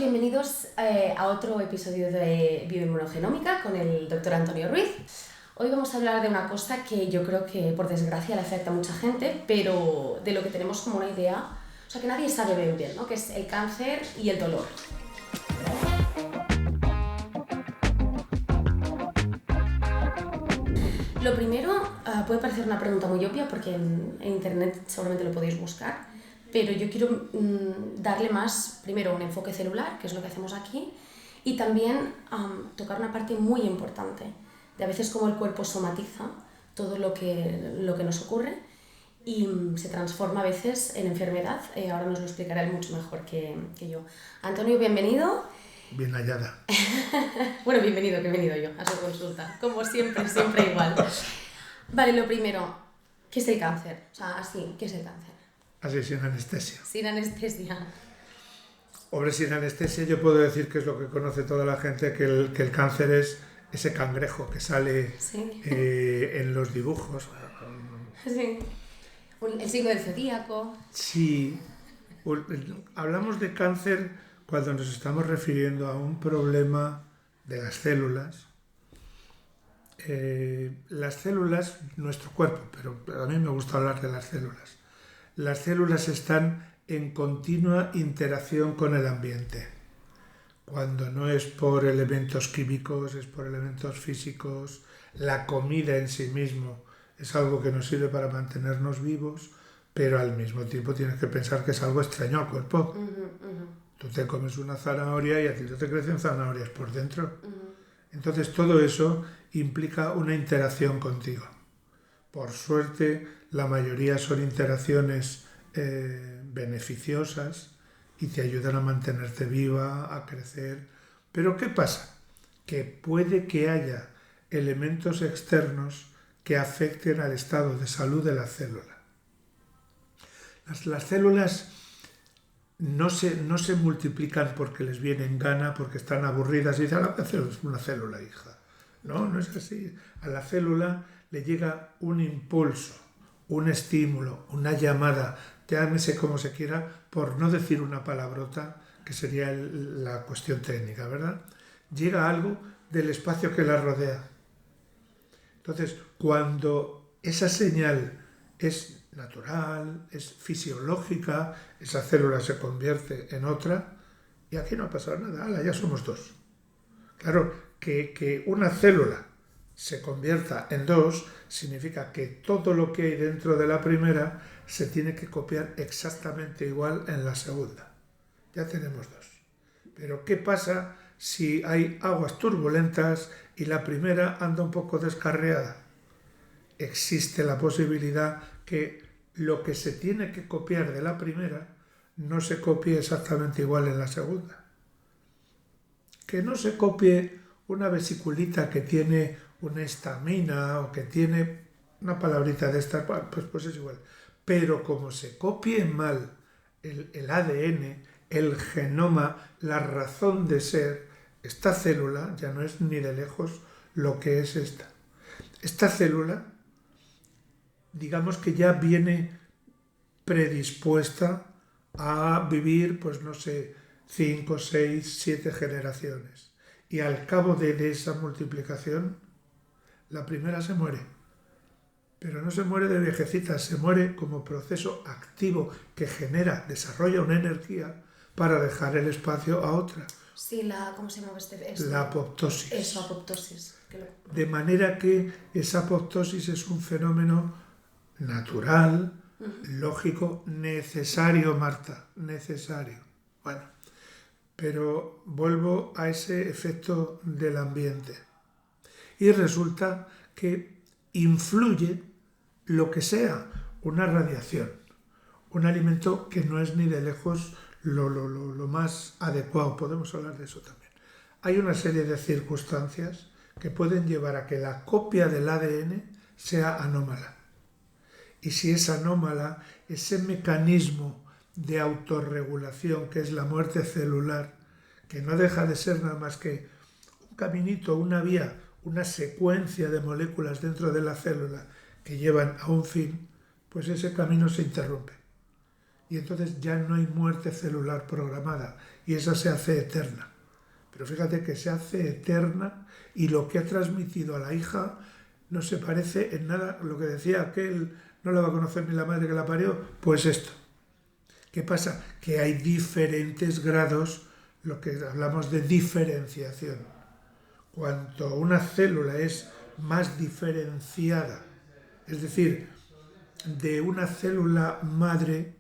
bienvenidos a otro episodio de Bioinmunogenómica con el doctor Antonio Ruiz. Hoy vamos a hablar de una cosa que yo creo que por desgracia le afecta a mucha gente, pero de lo que tenemos como una idea, o sea que nadie sabe bien bien, ¿no? Que es el cáncer y el dolor. Lo primero puede parecer una pregunta muy obvia porque en internet seguramente lo podéis buscar, pero yo quiero darle más, primero, un enfoque celular, que es lo que hacemos aquí, y también tocar una parte muy importante de a veces cómo el cuerpo somatiza todo lo que nos ocurre y se transforma a veces en enfermedad. Ahora nos lo explicará él mucho mejor que yo. Antonio, bienvenido. Bien hallada. Bueno, bienvenido, que he venido yo a su consulta. Como siempre, siempre igual. Vale, lo primero, ¿qué es el cáncer? O sea, así, ¿qué es el cáncer? Así, sin anestesia. Sin anestesia. Hombre, sin anestesia yo puedo decir que es lo que conoce toda la gente, que el cáncer es ese cangrejo que sale Sí. En los dibujos. Sí. El signo del zodíaco. Sí. Hablamos de cáncer cuando nos estamos refiriendo a un problema de las células. Las células, nuestro cuerpo, pero a mí me gusta hablar de las células. Las células están en continua interacción con el ambiente. Cuando no es por elementos químicos, es por elementos físicos. La comida en sí mismo es algo que nos sirve para mantenernos vivos, pero al mismo tiempo tienes que pensar que es algo extraño al cuerpo. Tú te comes una zanahoria y a ti no te crecen zanahorias por dentro. Entonces todo eso implica una interacción contigo. Por suerte, la mayoría son interacciones beneficiosas y te ayudan a mantenerte viva, a crecer. Pero ¿qué pasa? Que puede que haya elementos externos que afecten al estado de salud de la célula. Las células no se multiplican porque les viene en gana, porque están aburridas y dicen, la célula es una célula, hija. No es así. A la célula le llega un impulso, un estímulo, una llamada, llámese como se quiera, por no decir una palabrota, que sería la cuestión técnica, ¿verdad? Llega algo del espacio que la rodea. Entonces, cuando esa señal es natural, es fisiológica, esa célula se convierte en otra, y aquí no ha pasado nada, ¡hala! Ya somos dos. Claro, que una célula se convierta en dos significa que todo lo que hay dentro de la primera se tiene que copiar exactamente igual en la segunda. Ya tenemos dos. Pero ¿qué pasa si hay aguas turbulentas y la primera anda un poco descarriada? Existe la posibilidad que lo que se tiene que copiar de la primera no se copie exactamente igual en la segunda. Que no se copie una vesiculita que tiene una estamina o que tiene una palabrita de estas, pues es igual. Pero como se copie mal el ADN, el genoma, la razón de ser, esta célula ya no es ni de lejos lo que es esta. Esta célula, digamos que ya viene predispuesta a vivir, pues no sé, 5, 6, 7 generaciones. Y al cabo de esa multiplicación, la primera se muere. Pero no se muere de viejecita, se muere como proceso activo que desarrolla una energía para dejar el espacio a otra. Sí, ¿cómo se llama este? La apoptosis. Eso, apoptosis. De manera que esa apoptosis es un fenómeno natural, lógico, necesario, Marta, necesario. Bueno, pero vuelvo a ese efecto del ambiente. Y resulta que influye lo que sea, una radiación, un alimento que no es ni de lejos lo más adecuado. Podemos hablar de eso también. Hay una serie de circunstancias que pueden llevar a que la copia del ADN sea anómala. Y si es anómala, ese mecanismo de autorregulación que es la muerte celular, que no deja de ser nada más que un caminito, una vía, una secuencia de moléculas dentro de la célula que llevan a un fin, pues ese camino se interrumpe. y entonces ya no hay muerte celular programada y esa se hace eterna. Pero fíjate que se hace eterna y lo que ha transmitido a la hija no se parece en nada a lo que decía aquel, no la va a conocer ni la madre que la parió, pues esto. ¿Qué pasa? Que hay diferentes grados, lo que hablamos de diferenciación. Cuanto una célula es más diferenciada, es decir, de una célula madre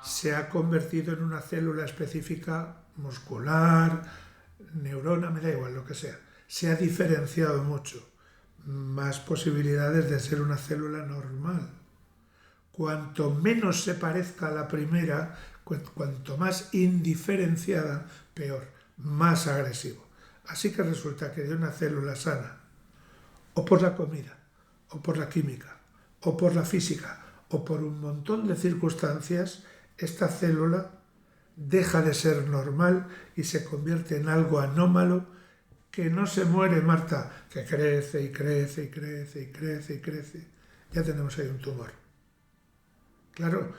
se ha convertido en una célula específica muscular, neurona, me da igual, lo que sea. Se ha diferenciado mucho. Más posibilidades de ser una célula normal. Cuanto menos se parezca a la primera, cuanto más indiferenciada, peor, más agresivo. Así que resulta que de una célula sana, o por la comida, o por la química, o por la física, o por un montón de circunstancias, esta célula deja de ser normal y se convierte en algo anómalo que no se muere, Marta, que crece y crece y crece y crece y crece. Ya tenemos ahí un tumor. Claro,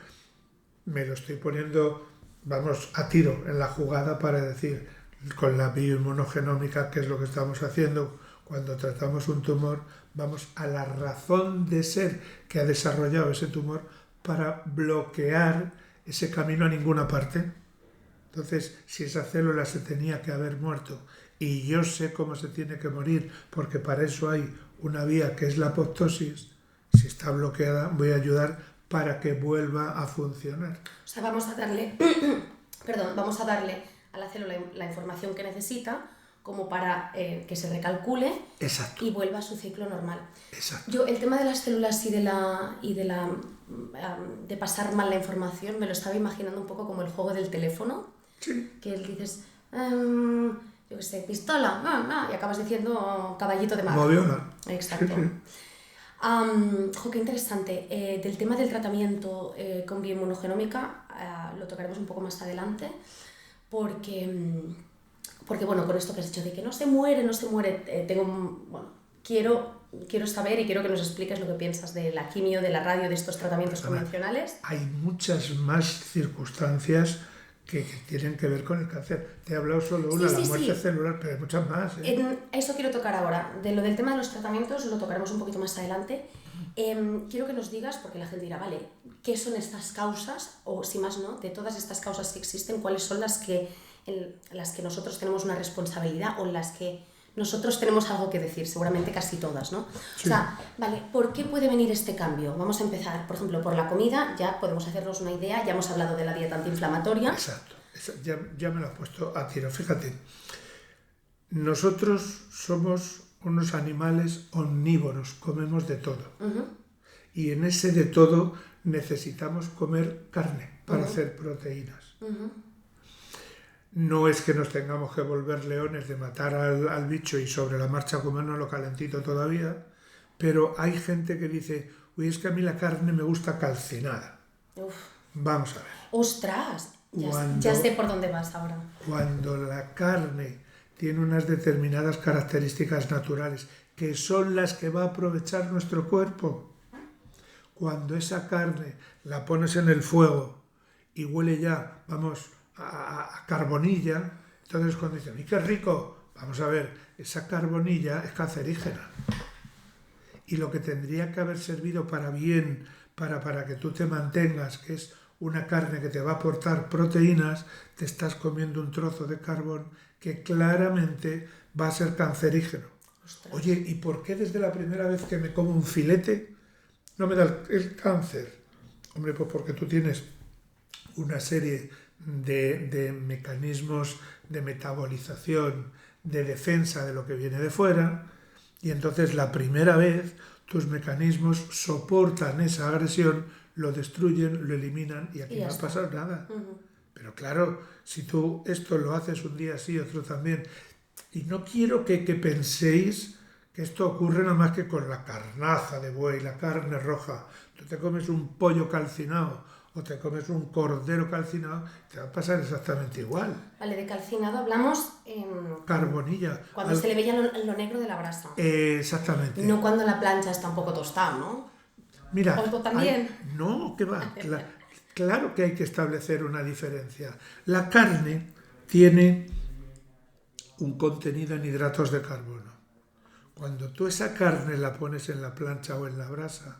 me lo estoy poniendo, vamos, a tiro en la jugada para decir, con la bioinmunogenómica, que es lo que estamos haciendo, cuando tratamos un tumor, vamos a la razón de ser que ha desarrollado ese tumor para bloquear ese camino a ninguna parte. Entonces, si esa célula se tenía que haber muerto y yo sé cómo se tiene que morir, porque para eso hay una vía que es la apoptosis, si está bloqueada, voy a ayudar para que vuelva a funcionar. O sea, vamos a darle, vamos a darle a la célula la información que necesita como para que se recalcule. Exacto. Y vuelva a su ciclo normal. Exacto. Yo el tema de las células de pasar mal la información me lo estaba imaginando un poco como el juego del teléfono. Sí. Que dices, yo qué sé, pistola, y acabas diciendo caballito de mar. Moviola. Exacto. Qué interesante. Del tema del tratamiento con bioinmunogenómica lo tocaremos un poco más adelante, porque bueno, con esto que has dicho de que no se muere, quiero saber y quiero que nos expliques lo que piensas de la quimio, de la radio, de estos tratamientos convencionales. Hay muchas más circunstancias que tienen que ver con el cáncer. Te he hablado solo una, la muerte celular, pero hay muchas más. Eso quiero tocar ahora. Lo del tema de los tratamientos lo tocaremos un poquito más adelante. Quiero que nos digas, porque la gente dirá, vale, ¿qué son estas causas? O si más no, de todas estas causas que existen, ¿cuáles son las que nosotros tenemos una responsabilidad o en las que nosotros tenemos algo que decir? Seguramente casi todas, ¿no? Sí. O sea, vale, ¿por qué puede venir este cambio? Vamos a empezar, por ejemplo, por la comida, ya podemos hacernos una idea, ya hemos hablado de la dieta antiinflamatoria. Exacto, ya me lo has puesto a tiro. Fíjate, nosotros somos unos animales omnívoros, comemos de todo. Y en ese de todo necesitamos comer carne para hacer proteínas. No es que nos tengamos que volver leones de matar al bicho y sobre la marcha comérnoslo calentito todavía, pero hay gente que dice, uy, es que a mí la carne me gusta calcinada. Uf. Vamos a ver. ¡Ostras! Ya sé por dónde vas ahora. Cuando la carne tiene unas determinadas características naturales que son las que va a aprovechar nuestro cuerpo, cuando esa carne la pones en el fuego y huele ya, vamos, a carbonilla, entonces cuando dicen, ¡y qué rico! Vamos a ver, esa carbonilla es cancerígena. Y lo que tendría que haber servido para bien, para que tú te mantengas, que es una carne que te va a aportar proteínas, te estás comiendo un trozo de carbón que claramente va a ser cancerígeno. Ostras. Oye, ¿y por qué desde la primera vez que me como un filete no me da el cáncer? Hombre, pues porque tú tienes una serie de mecanismos de metabolización, de defensa de lo que viene de fuera, y entonces la primera vez tus mecanismos soportan esa agresión, lo destruyen, lo eliminan y aquí no va a pasar nada. Pero claro, si tú esto lo haces un día sí, otro también, y no quiero que penséis que esto ocurre nada más que con la carnaza de buey, la carne roja. Tú te comes un pollo calcinado o te comes un cordero calcinado, te va a pasar exactamente igual. Vale, de calcinado hablamos en carbonilla. Cuando se le veía lo negro de la brasa. Exactamente. No cuando la plancha está un poco tostada, ¿no? Mira, también. no, ¿qué va? Claro que hay que establecer una diferencia. La carne tiene un contenido en hidratos de carbono. Cuando tú esa carne la pones en la plancha o en la brasa,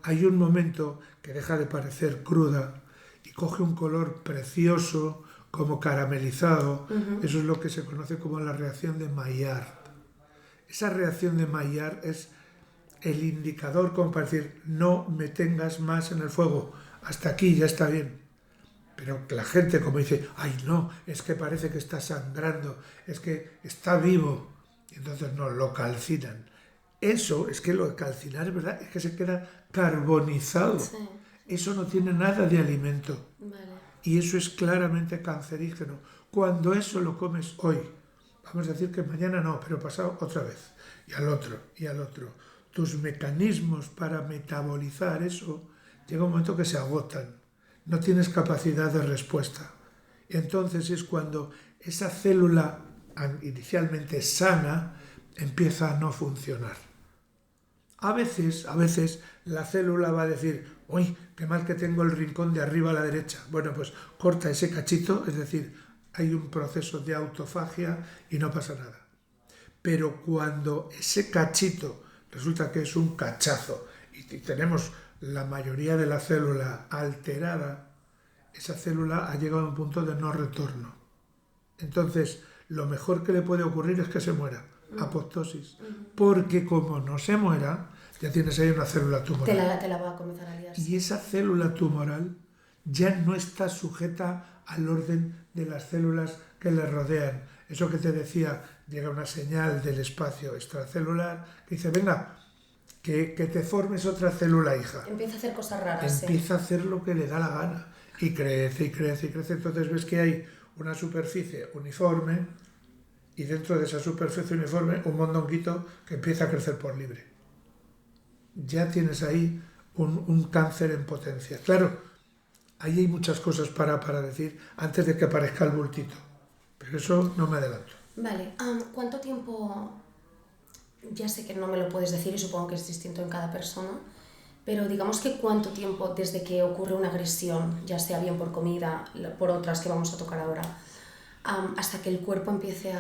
hay un momento que deja de parecer cruda y coge un color precioso, como caramelizado. Eso es lo que se conoce como la reacción de Maillard. Esa reacción de Maillard es el indicador como para decir, no me tengas más en el fuego, hasta aquí ya está bien. Pero la gente como dice, ay no, es que parece que está sangrando, es que está vivo, y entonces no, lo calcinan. Eso, es que lo de calcinar, es verdad, es que se queda carbonizado. Sí. Eso no tiene nada de alimento. Vale. Y eso es claramente cancerígeno. Cuando eso lo comes hoy, vamos a decir que mañana no, pero pasado otra vez, y al otro, y al otro. Tus mecanismos para metabolizar eso, llega un momento que se agotan. No tienes capacidad de respuesta. Y entonces es cuando esa célula inicialmente sana empieza a no funcionar. A veces la célula va a decir, uy, qué mal que tengo el rincón de arriba a la derecha. Bueno, pues corta ese cachito, es decir, hay un proceso de autofagia y no pasa nada. Pero cuando ese cachito resulta que es un cachazo y tenemos la mayoría de la célula alterada, esa célula ha llegado a un punto de no retorno. Entonces, lo mejor que le puede ocurrir es que se muera, apoptosis. Porque como no se muera, ya tienes ahí una célula tumoral. Te la va a comenzar a liar. Y esa célula tumoral ya no está sujeta al orden de las células que le rodean. Eso que te decía, llega una señal del espacio extracelular que dice, venga, que te formes otra célula hija. Empieza a hacer cosas raras. Empieza a hacer lo que le da la gana. Y crece, y crece, y crece. Entonces ves que hay una superficie uniforme y dentro de esa superficie uniforme un mondonguito que empieza a crecer por libre. Ya tienes ahí un cáncer en potencia. Claro, ahí hay muchas cosas para decir antes de que aparezca el bultito. Pero eso no me adelanto. Vale, ¿cuánto tiempo? Ya sé que no me lo puedes decir y supongo que es distinto en cada persona, pero digamos que cuánto tiempo desde que ocurre una agresión, ya sea bien por comida, por otras que vamos a tocar ahora, hasta que el cuerpo empiece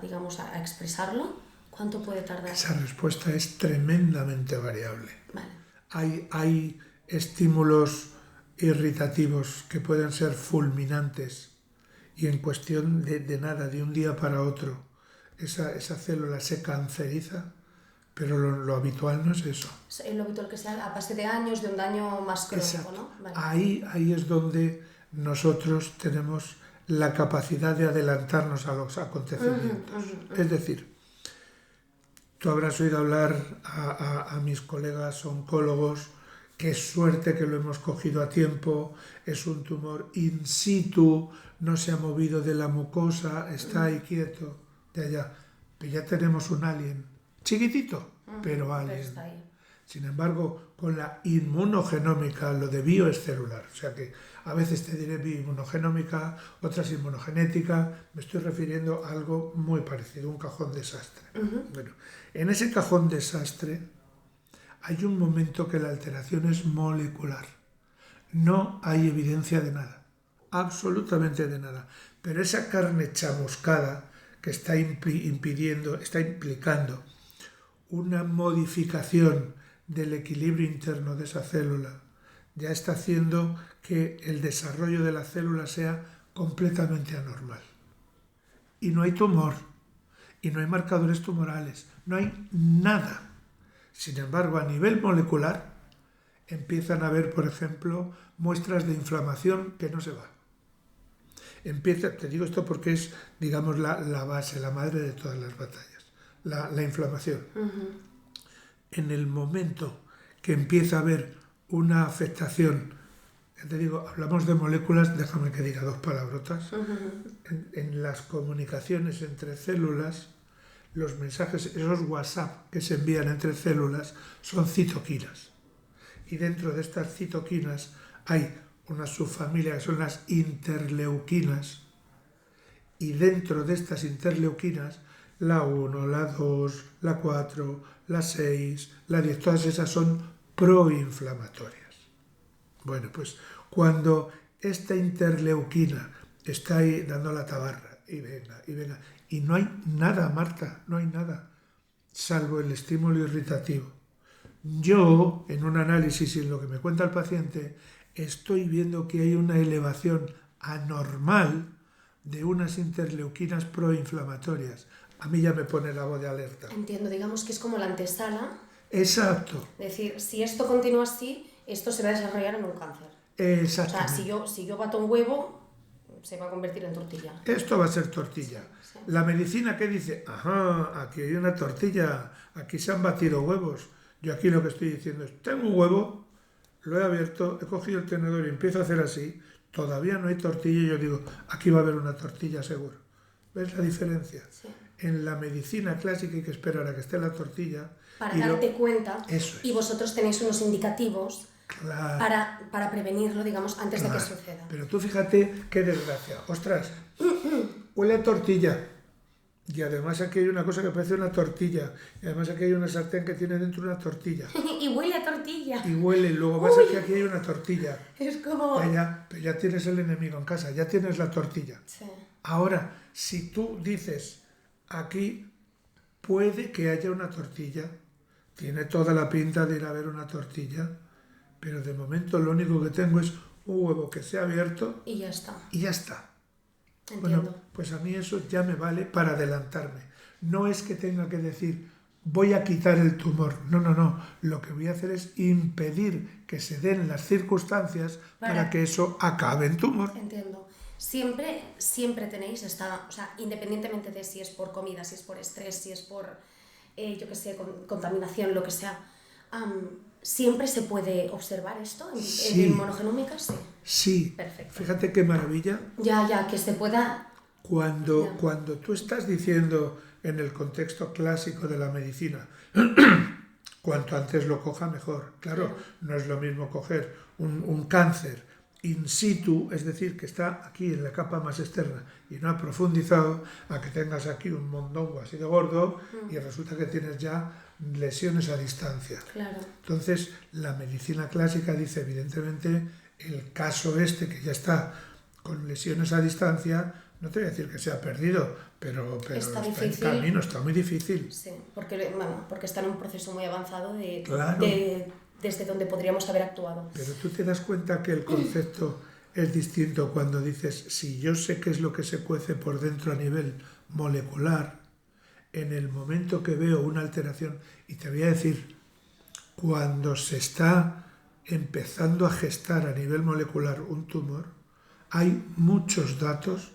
digamos, a expresarlo, ¿cuánto puede tardar? Esa respuesta es tremendamente variable. Vale. Hay estímulos irritativos que pueden ser fulminantes y en cuestión de nada, de un día para otro, esa célula se canceriza, pero lo habitual no es eso. Es lo habitual que sea a base de años, de un daño más crónico, exacto, ¿no? Vale. Ahí es donde nosotros tenemos la capacidad de adelantarnos a los acontecimientos. Es decir, tú habrás oído hablar a mis colegas oncólogos, qué suerte que lo hemos cogido a tiempo, es un tumor in situ, no se ha movido de la mucosa, está ahí quieto, de allá. Pero ya tenemos un alien, chiquitito, pero alien. Pero está ahí. Sin embargo, con la inmunogenómica, lo de bio es celular, o sea que a veces te diré bioinmunogenómica, otras inmunogenética, me estoy refiriendo a algo muy parecido, un cajón desastre. Bueno, en ese cajón desastre hay un momento que la alteración es molecular. No hay evidencia de nada, absolutamente de nada. Pero esa carne chamuscada que está implicando una modificación del equilibrio interno de esa célula, ya está haciendo que el desarrollo de la célula sea completamente anormal. Y no hay tumor, y no hay marcadores tumorales, no hay nada. Sin embargo, a nivel molecular, empiezan a haber, por ejemplo, muestras de inflamación que no se va. Te digo esto porque es, digamos, la base, la madre de todas las batallas, la inflamación. En el momento que empieza a haber una afectación, ya te digo, hablamos de moléculas, déjame que diga dos palabrotas, en las comunicaciones entre células, los mensajes, esos WhatsApp que se envían entre células son citoquinas. Y dentro de estas citoquinas hay una subfamilia que son las interleuquinas. Y dentro de estas interleuquinas, la 1, la 2, la 4, la 6, la 10, todas esas son proinflamatorias. Bueno, pues cuando esta interleuquina está ahí dando la tabarra, y venga, y no hay nada, Marta, no hay nada, salvo el estímulo irritativo. Yo, en un análisis y en lo que me cuenta el paciente, estoy viendo que hay una elevación anormal de unas interleuquinas proinflamatorias. A mí ya me pone la voz de alerta. Entiendo, digamos que es como la antesala. Exacto. Es decir, si esto continúa así, esto se va a desarrollar en un cáncer. Exactamente. O sea, si yo bato un huevo, se va a convertir en tortilla. Esto va a ser tortilla. Sí. La medicina, ¿qué dice? Ajá, aquí hay una tortilla, aquí se han batido huevos. Yo aquí lo que estoy diciendo es, tengo un huevo, lo he abierto, he cogido el tenedor y empiezo a hacer así, todavía no hay tortilla y yo digo, aquí va a haber una tortilla seguro. ¿Ves la diferencia? Sí. En la medicina clásica hay que esperar a que esté la tortilla. Para darte cuenta. Eso es. Y vosotros tenéis unos indicativos Claro. para prevenirlo, digamos, antes de que suceda. Pero tú fíjate qué desgracia. Ostras, huele a tortilla. Y además aquí hay una cosa que parece una tortilla. Y además aquí hay una sartén que tiene dentro una tortilla. Y huele a tortilla. Y huele. Luego vas a que aquí hay una tortilla. Es como... Pero ya tienes el enemigo en casa. Ya tienes la tortilla. Sí. Ahora, si tú dices, aquí puede que haya una tortilla. Tiene toda la pinta de ir a ver una tortilla. Pero de momento lo único que tengo es un huevo que se ha abierto. Y ya está. Y ya está. Entiendo. Bueno, pues a mí eso ya me vale para adelantarme. No es que tenga que decir, voy a quitar el tumor. No, no, no. Lo que voy a hacer es impedir que se den las circunstancias para que eso acabe en tumor. Entiendo. Siempre tenéis esta... O sea, independientemente de si es por comida, si es por estrés, si es por, yo qué sé, contaminación, lo que sea... ¿Siempre se puede observar esto en monogenómica? Sí. Sí. Perfecto. Fíjate qué maravilla. Ya, que se pueda... Cuando tú estás diciendo en el contexto clásico de la medicina, cuanto antes lo coja mejor. Claro, no es lo mismo coger un cáncer in situ, es decir, que está aquí en la capa más externa y no ha profundizado, a que tengas aquí un mondongo así de gordo y resulta que tienes ya lesiones a distancia. Claro. Entonces, la medicina clásica dice, evidentemente, el caso este que ya está con lesiones a distancia, no te voy a decir que se ha perdido, pero está en camino, está muy difícil. Sí, porque está en un proceso muy avanzado Claro. desde donde podríamos haber actuado. Pero tú te das cuenta que el concepto es distinto cuando dices, si yo sé qué es lo que se cuece por dentro a nivel molecular, en el momento que veo una alteración, y te voy a decir, cuando se está empezando a gestar a nivel molecular un tumor, hay muchos datos,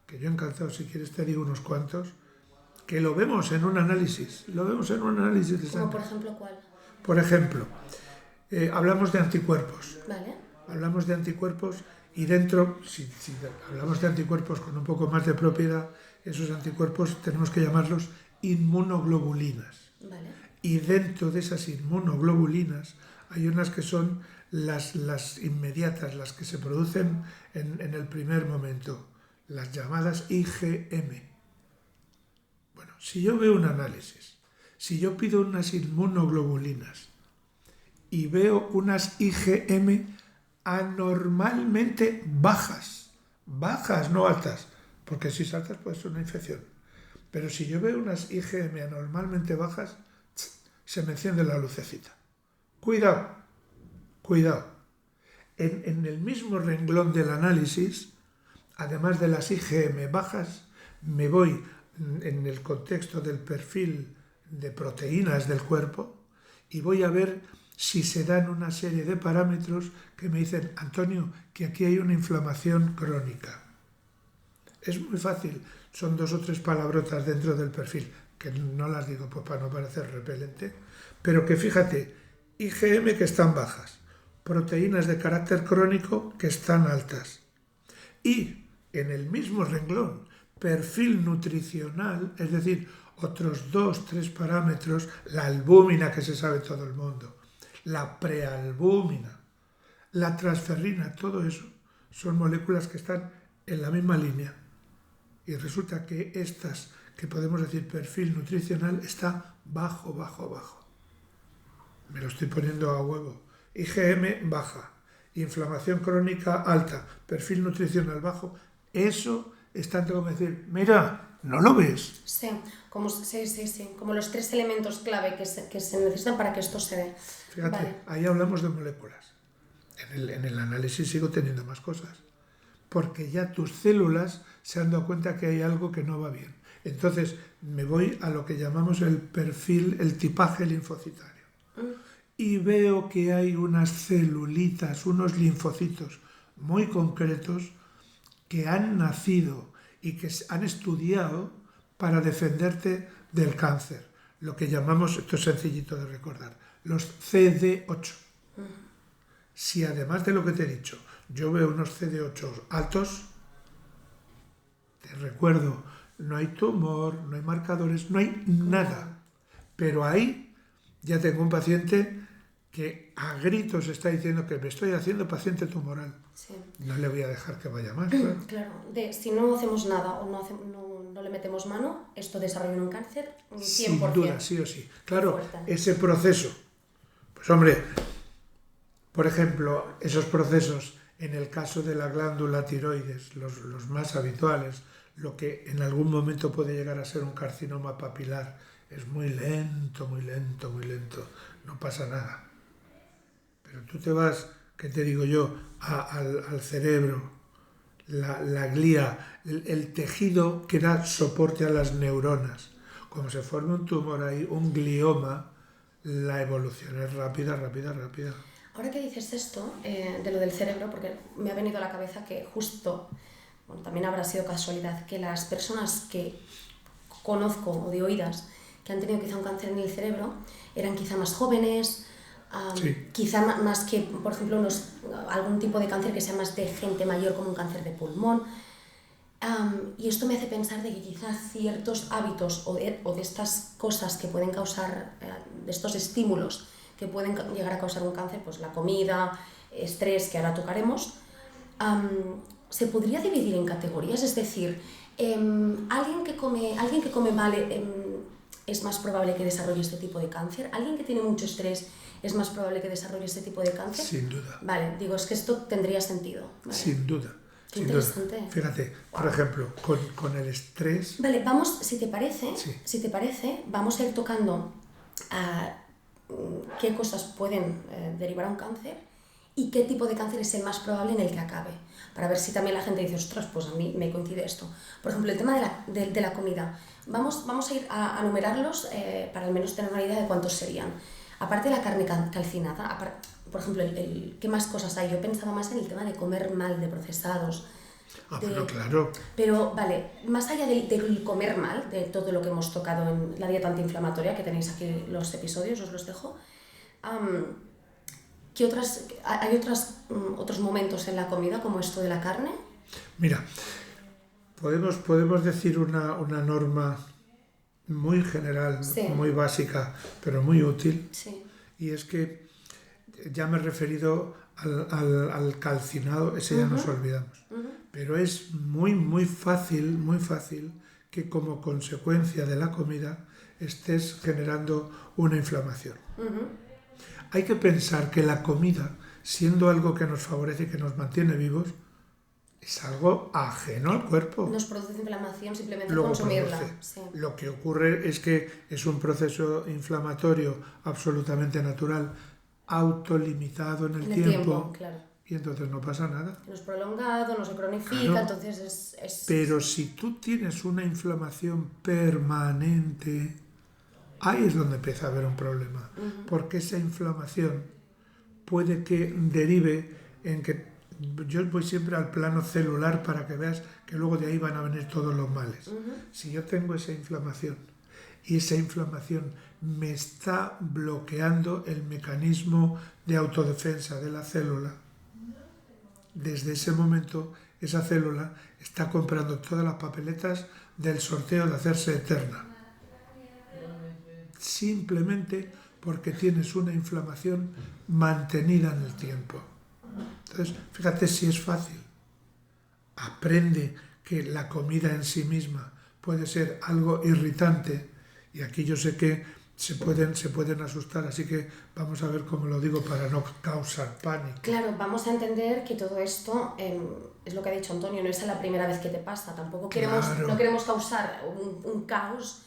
que yo encantado si quieres te digo unos cuantos, que lo vemos en un análisis, de sangre. ¿Como por ejemplo cuál? Por ejemplo, hablamos de anticuerpos. Vale. Hablamos de anticuerpos y dentro, si hablamos de anticuerpos con un poco más de propiedad, esos anticuerpos tenemos que llamarlos inmunoglobulinas. Vale. Y dentro de esas inmunoglobulinas hay unas que son las inmediatas, las que se producen en el primer momento, las llamadas IgM. Bueno, si yo veo un análisis, si yo pido unas inmunoglobulinas y veo unas IgM anormalmente bajas, no altas, porque si es altas puede ser una infección, pero si yo veo unas IgM anormalmente bajas, se me enciende la lucecita. Cuidado. En el mismo renglón del análisis, además de las IgM bajas, me voy en el contexto del perfil de proteínas del cuerpo y voy a ver si se dan una serie de parámetros que me dicen, Antonio, que aquí hay una inflamación crónica. Es muy fácil, son 2 o 3 palabrotas dentro del perfil, que no las digo pues para no parecer repelente, pero que fíjate, IgM que están bajas, proteínas de carácter crónico que están altas. Y en el mismo renglón, perfil nutricional, es decir, otros 2 o 3 parámetros, la albúmina que se sabe todo el mundo, la prealbúmina, la transferrina, todo eso son moléculas que están en la misma línea. Y resulta que estas, que podemos decir perfil nutricional, está bajo. Me lo estoy poniendo a huevo. IgM baja. inflamación crónica alta, perfil nutricional bajo, eso es tanto como decir, mira, ¿no lo ves? Sí, como los 3 elementos clave que se necesitan para que esto se dé. Fíjate, Vale. ahí hablamos de moléculas. En el análisis sigo teniendo más cosas, porque ya tus células se han dado cuenta que hay algo que no va bien. Entonces me voy a lo que llamamos el perfil, el tipaje linfocitario. Y veo que hay unas celulitas, unos linfocitos muy concretos que han nacido y que han estudiado para defenderte del cáncer. Lo que llamamos, esto es sencillito de recordar, los CD8. Si además de lo que te he dicho, yo veo unos CD8 altos, te recuerdo, no hay tumor, no hay marcadores, no hay nada. Pero ahí ya tengo un paciente que a gritos está diciendo que me estoy haciendo paciente tumoral. Sí. No le voy a dejar que vaya más, claro. Claro, si no hacemos nada o no le metemos mano, esto desarrolla un cáncer 100%. Sin duda, sí o sí. Claro, Fuerte. ese proceso. Pues hombre, por ejemplo, esos procesos en el caso de la glándula tiroides, los más habituales, lo que en algún momento puede llegar a ser un carcinoma papilar, es muy lento, muy lento, muy lento. No pasa nada. Pero tú te vas, ¿qué te digo yo?, al cerebro, la glía, el tejido que da soporte a las neuronas. Como se forma un tumor ahí, un glioma, la evolución es rápida, rápida, rápida. Ahora que dices esto, de lo del cerebro, porque me ha venido a la cabeza que justo, bueno, también habrá sido casualidad, que las personas que conozco o de oídas que han tenido quizá un cáncer en el cerebro eran quizá más jóvenes, Sí. quizá más que, por ejemplo, algún tipo de cáncer que sea más de gente mayor, como un cáncer de pulmón. Y esto me hace pensar de que quizás ciertos hábitos o de estas cosas que pueden causar, de estos estímulos que pueden llegar a causar un cáncer, pues la comida, estrés, que ahora tocaremos, se podría dividir en categorías, es decir, alguien que come mal es más probable que desarrolle este tipo de cáncer, alguien que tiene mucho estrés es más probable que desarrolle este tipo de cáncer. Sin duda. Vale, digo, es que esto tendría sentido. ¿Vale? Sin duda. Qué sin duda. interesante. Fíjate, por ejemplo, con el estrés. Vale, vamos, si te parece, vamos a ir tocando qué cosas pueden derivar a un cáncer y qué tipo de cáncer es el más probable en el que acabe, para ver si también la gente dice, ostras, pues a mí me coincide esto. Por ejemplo, el tema de la comida. Vamos a ir a numerarlos para al menos tener una idea de cuántos serían. Aparte de la carne calcinada, por ejemplo, ¿qué más cosas hay? Yo pensaba más en el tema de comer mal, de procesados. Pero claro. Pero, vale, más allá del comer mal, de todo lo que hemos tocado en la dieta antiinflamatoria, que tenéis aquí los episodios, os los dejo, ¿hay otros momentos en la comida como esto de la carne? Mira, podemos decir una norma muy general, Sí. muy básica, pero muy útil, Sí. y es que ya me he referido al calcinado, ese ya nos olvidamos. Pero es muy fácil que como consecuencia de la comida estés generando una inflamación. Hay que pensar que la comida, siendo algo que nos favorece y que nos mantiene vivos, es algo ajeno al cuerpo. Nos produce inflamación simplemente Luego consumirla. produce. Sí. Lo que ocurre es que es un proceso inflamatorio absolutamente natural, autolimitado en el tiempo, claro. y entonces no pasa nada. No es prolongado, no se cronifica, Claro. entonces es... Pero si tú tienes una inflamación permanente, ahí es donde empieza a haber un problema, porque esa inflamación puede que derive en que yo voy siempre al plano celular para que veas que luego de ahí van a venir todos los males. Si yo tengo esa inflamación y esa inflamación me está bloqueando el mecanismo de autodefensa de la célula, desde ese momento esa célula está comprando todas las papeletas del sorteo de hacerse eterna. Simplemente porque tienes una inflamación mantenida en el tiempo. Entonces, fíjate si es fácil. Aprende que la comida en sí misma puede ser algo irritante, y aquí yo sé que se pueden asustar, así que vamos a ver cómo lo digo para no causar pánico. Claro, vamos a entender que todo esto, es lo que ha dicho Antonio, no es la primera vez que te pasa, tampoco no queremos causar un caos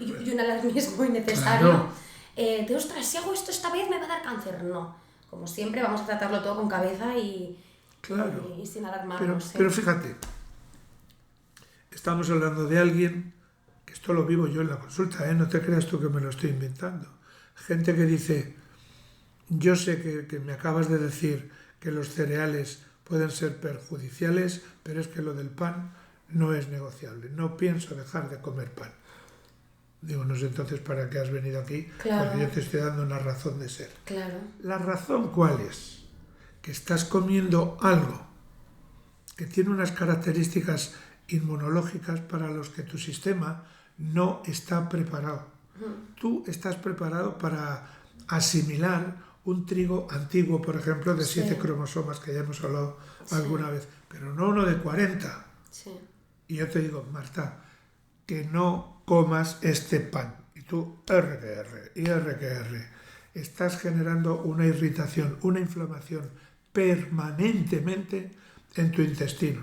y un alarmismo innecesario. Claro. De ostras, si hago esto esta vez me va a dar cáncer. No, como siempre vamos a tratarlo todo con cabeza y sin alarmarnos. Pero fíjate, estamos hablando de alguien, que esto lo vivo yo en la consulta, no te creas tú que me lo estoy inventando. Gente que dice, yo sé que me acabas de decir que los cereales pueden ser perjudiciales, pero es que lo del pan no es negociable, no pienso dejar de comer pan. Digo, no sé entonces para qué has venido aquí, claro, porque yo te estoy dando una razón de ser. Claro. ¿La razón cuál es? Que estás comiendo algo que tiene unas características inmunológicas para los que tu sistema no está preparado. Tú estás preparado para asimilar un trigo antiguo, por ejemplo, de 7 cromosomas, que ya hemos hablado alguna vez, pero no uno de 40. Sí. Y yo te digo, Marta, que no comas este pan. Y tú, R. Estás generando una irritación, una inflamación permanentemente en tu intestino.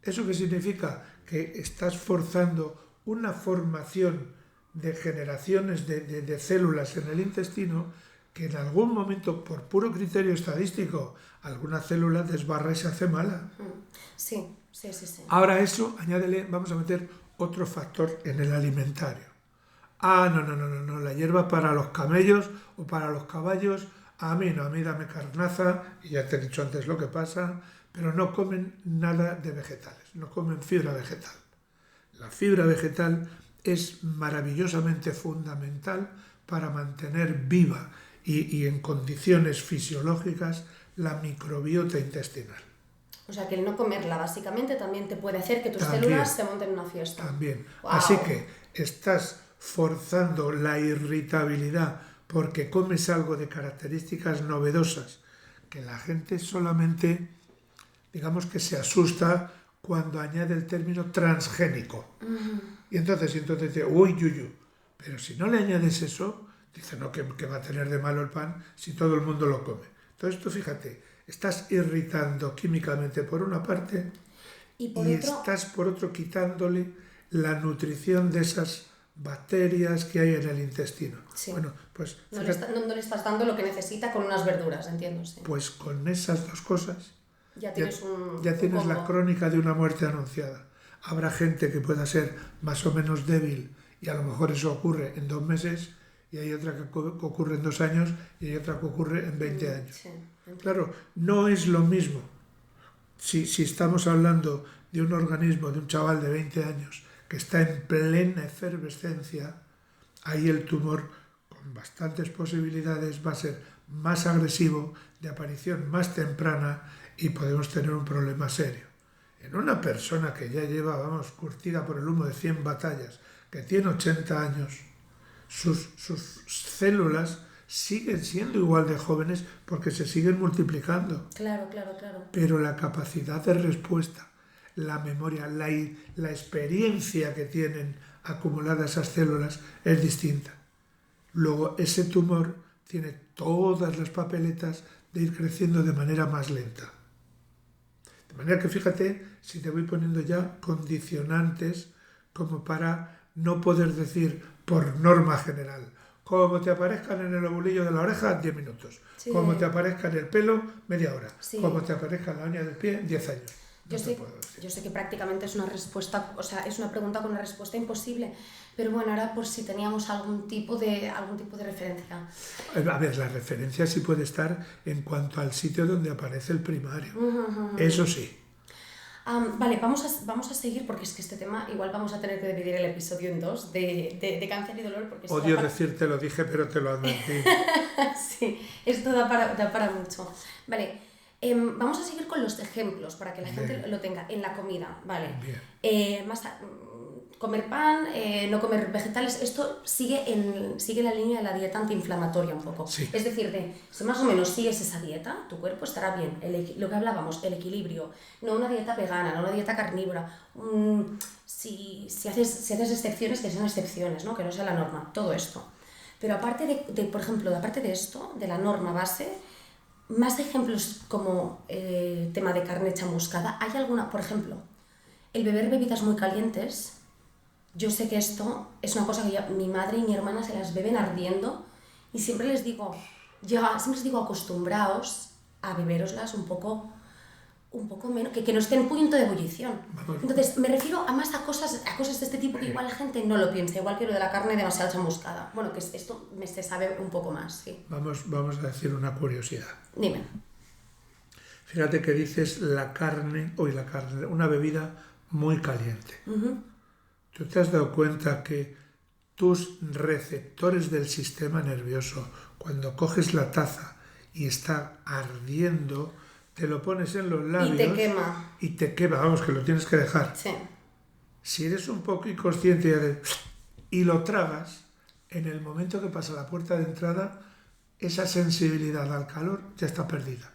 ¿Eso qué significa? Que estás forzando una formación de generaciones de células en el intestino que en algún momento, por puro criterio estadístico, alguna célula desbarra y se hace mala. Sí. Ahora eso, añádele, vamos a meter otro factor en el alimentario. No, la hierba para los camellos o para los caballos, a mí dame carnaza, y ya te he dicho antes lo que pasa, pero no comen nada de vegetales, no comen fibra vegetal. La fibra vegetal es maravillosamente fundamental para mantener viva y en condiciones fisiológicas la microbiota intestinal. O sea, que el no comerla básicamente también te puede hacer que tus células se monten en una fiesta. También. Wow. Así que estás forzando la irritabilidad porque comes algo de características novedosas, que la gente solamente, digamos que se asusta cuando añade el término transgénico. Y entonces dice, uy, pero si no le añades eso, dice, no, que va a tener de malo el pan si todo el mundo lo come. Entonces tú fíjate, estás irritando químicamente por una parte y estás por otro quitándole la nutrición de esas bacterias que hay en el intestino. Sí. Bueno, pues no le estás dando lo que necesita con unas verduras, entiendo. Sí. Pues con esas dos cosas ya tienes la crónica de una muerte anunciada. Habrá gente que pueda ser más o menos débil y a lo mejor eso ocurre en 2 meses, y hay otra que ocurre en 2 años y hay otra que ocurre en 20 años. Sí. Claro, no es lo mismo si estamos hablando de un organismo, de un chaval de 20 años que está en plena efervescencia, ahí el tumor con bastantes posibilidades va a ser más agresivo, de aparición más temprana, y podemos tener un problema serio. En una persona que ya lleva, curtida por el humo de 100 batallas, que tiene 80 años, sus células siguen siendo igual de jóvenes porque se siguen multiplicando. Claro. Pero la capacidad de respuesta, la memoria, la experiencia que tienen acumuladas esas células es distinta. Luego ese tumor tiene todas las papeletas de ir creciendo de manera más lenta. De manera que fíjate, si te voy poniendo ya condicionantes como para no poder decir por norma general, como te aparezcan en el lobulillo de la oreja, 10 minutos. Sí. Como te aparezca en el pelo, media hora. Sí. Como te aparezca en la uña del pie, 10 años. Yo sé que prácticamente es una respuesta, o sea, es una pregunta con una respuesta imposible, pero bueno, ahora por si teníamos algún tipo de referencia. A ver, la referencia sí puede estar en cuanto al sitio donde aparece el primario. Eso sí. Vale, vamos a seguir, porque es que este tema igual vamos a tener que dividir el episodio en 2 de cáncer y dolor. Porque odio decirte lo dije, pero te lo advertí. Sí, esto da para mucho. Vale, vamos a seguir con los ejemplos para que la gente lo tenga en la comida, ¿vale? Comer pan, no comer vegetales, esto sigue la línea de la dieta antiinflamatoria un poco. Sí. Es decir, si más o menos sigues esa dieta, tu cuerpo estará bien. Lo que hablábamos, el equilibrio. No una dieta vegana, no una dieta carnívora. Si haces excepciones, que sean excepciones, ¿no? Que no sea la norma. Todo esto. Pero aparte por ejemplo, aparte de esto, de la norma base, más ejemplos como tema de carne chamuscada, ¿hay alguna, por ejemplo, el beber bebidas muy calientes? Yo sé que esto es una cosa que mi madre y mi hermana se las beben ardiendo y siempre les digo, acostumbraos a beberoslas un poco menos, que no esté en punto de ebullición. Entonces, me refiero a cosas de este tipo que igual la gente no lo piensa, igual que lo de la carne demasiado chamuscada. Bueno, que esto se sabe un poco más, sí. Vamos a decir una curiosidad. Dime. Fíjate que dices una bebida muy caliente. Uh-huh. ¿Tú te has dado cuenta que tus receptores del sistema nervioso, cuando coges la taza y está ardiendo, te lo pones en los labios y te quema, vamos, que lo tienes que dejar. Sí. Si eres un poco inconsciente y lo tragas, en el momento que pasa la puerta de entrada, esa sensibilidad al calor ya está perdida.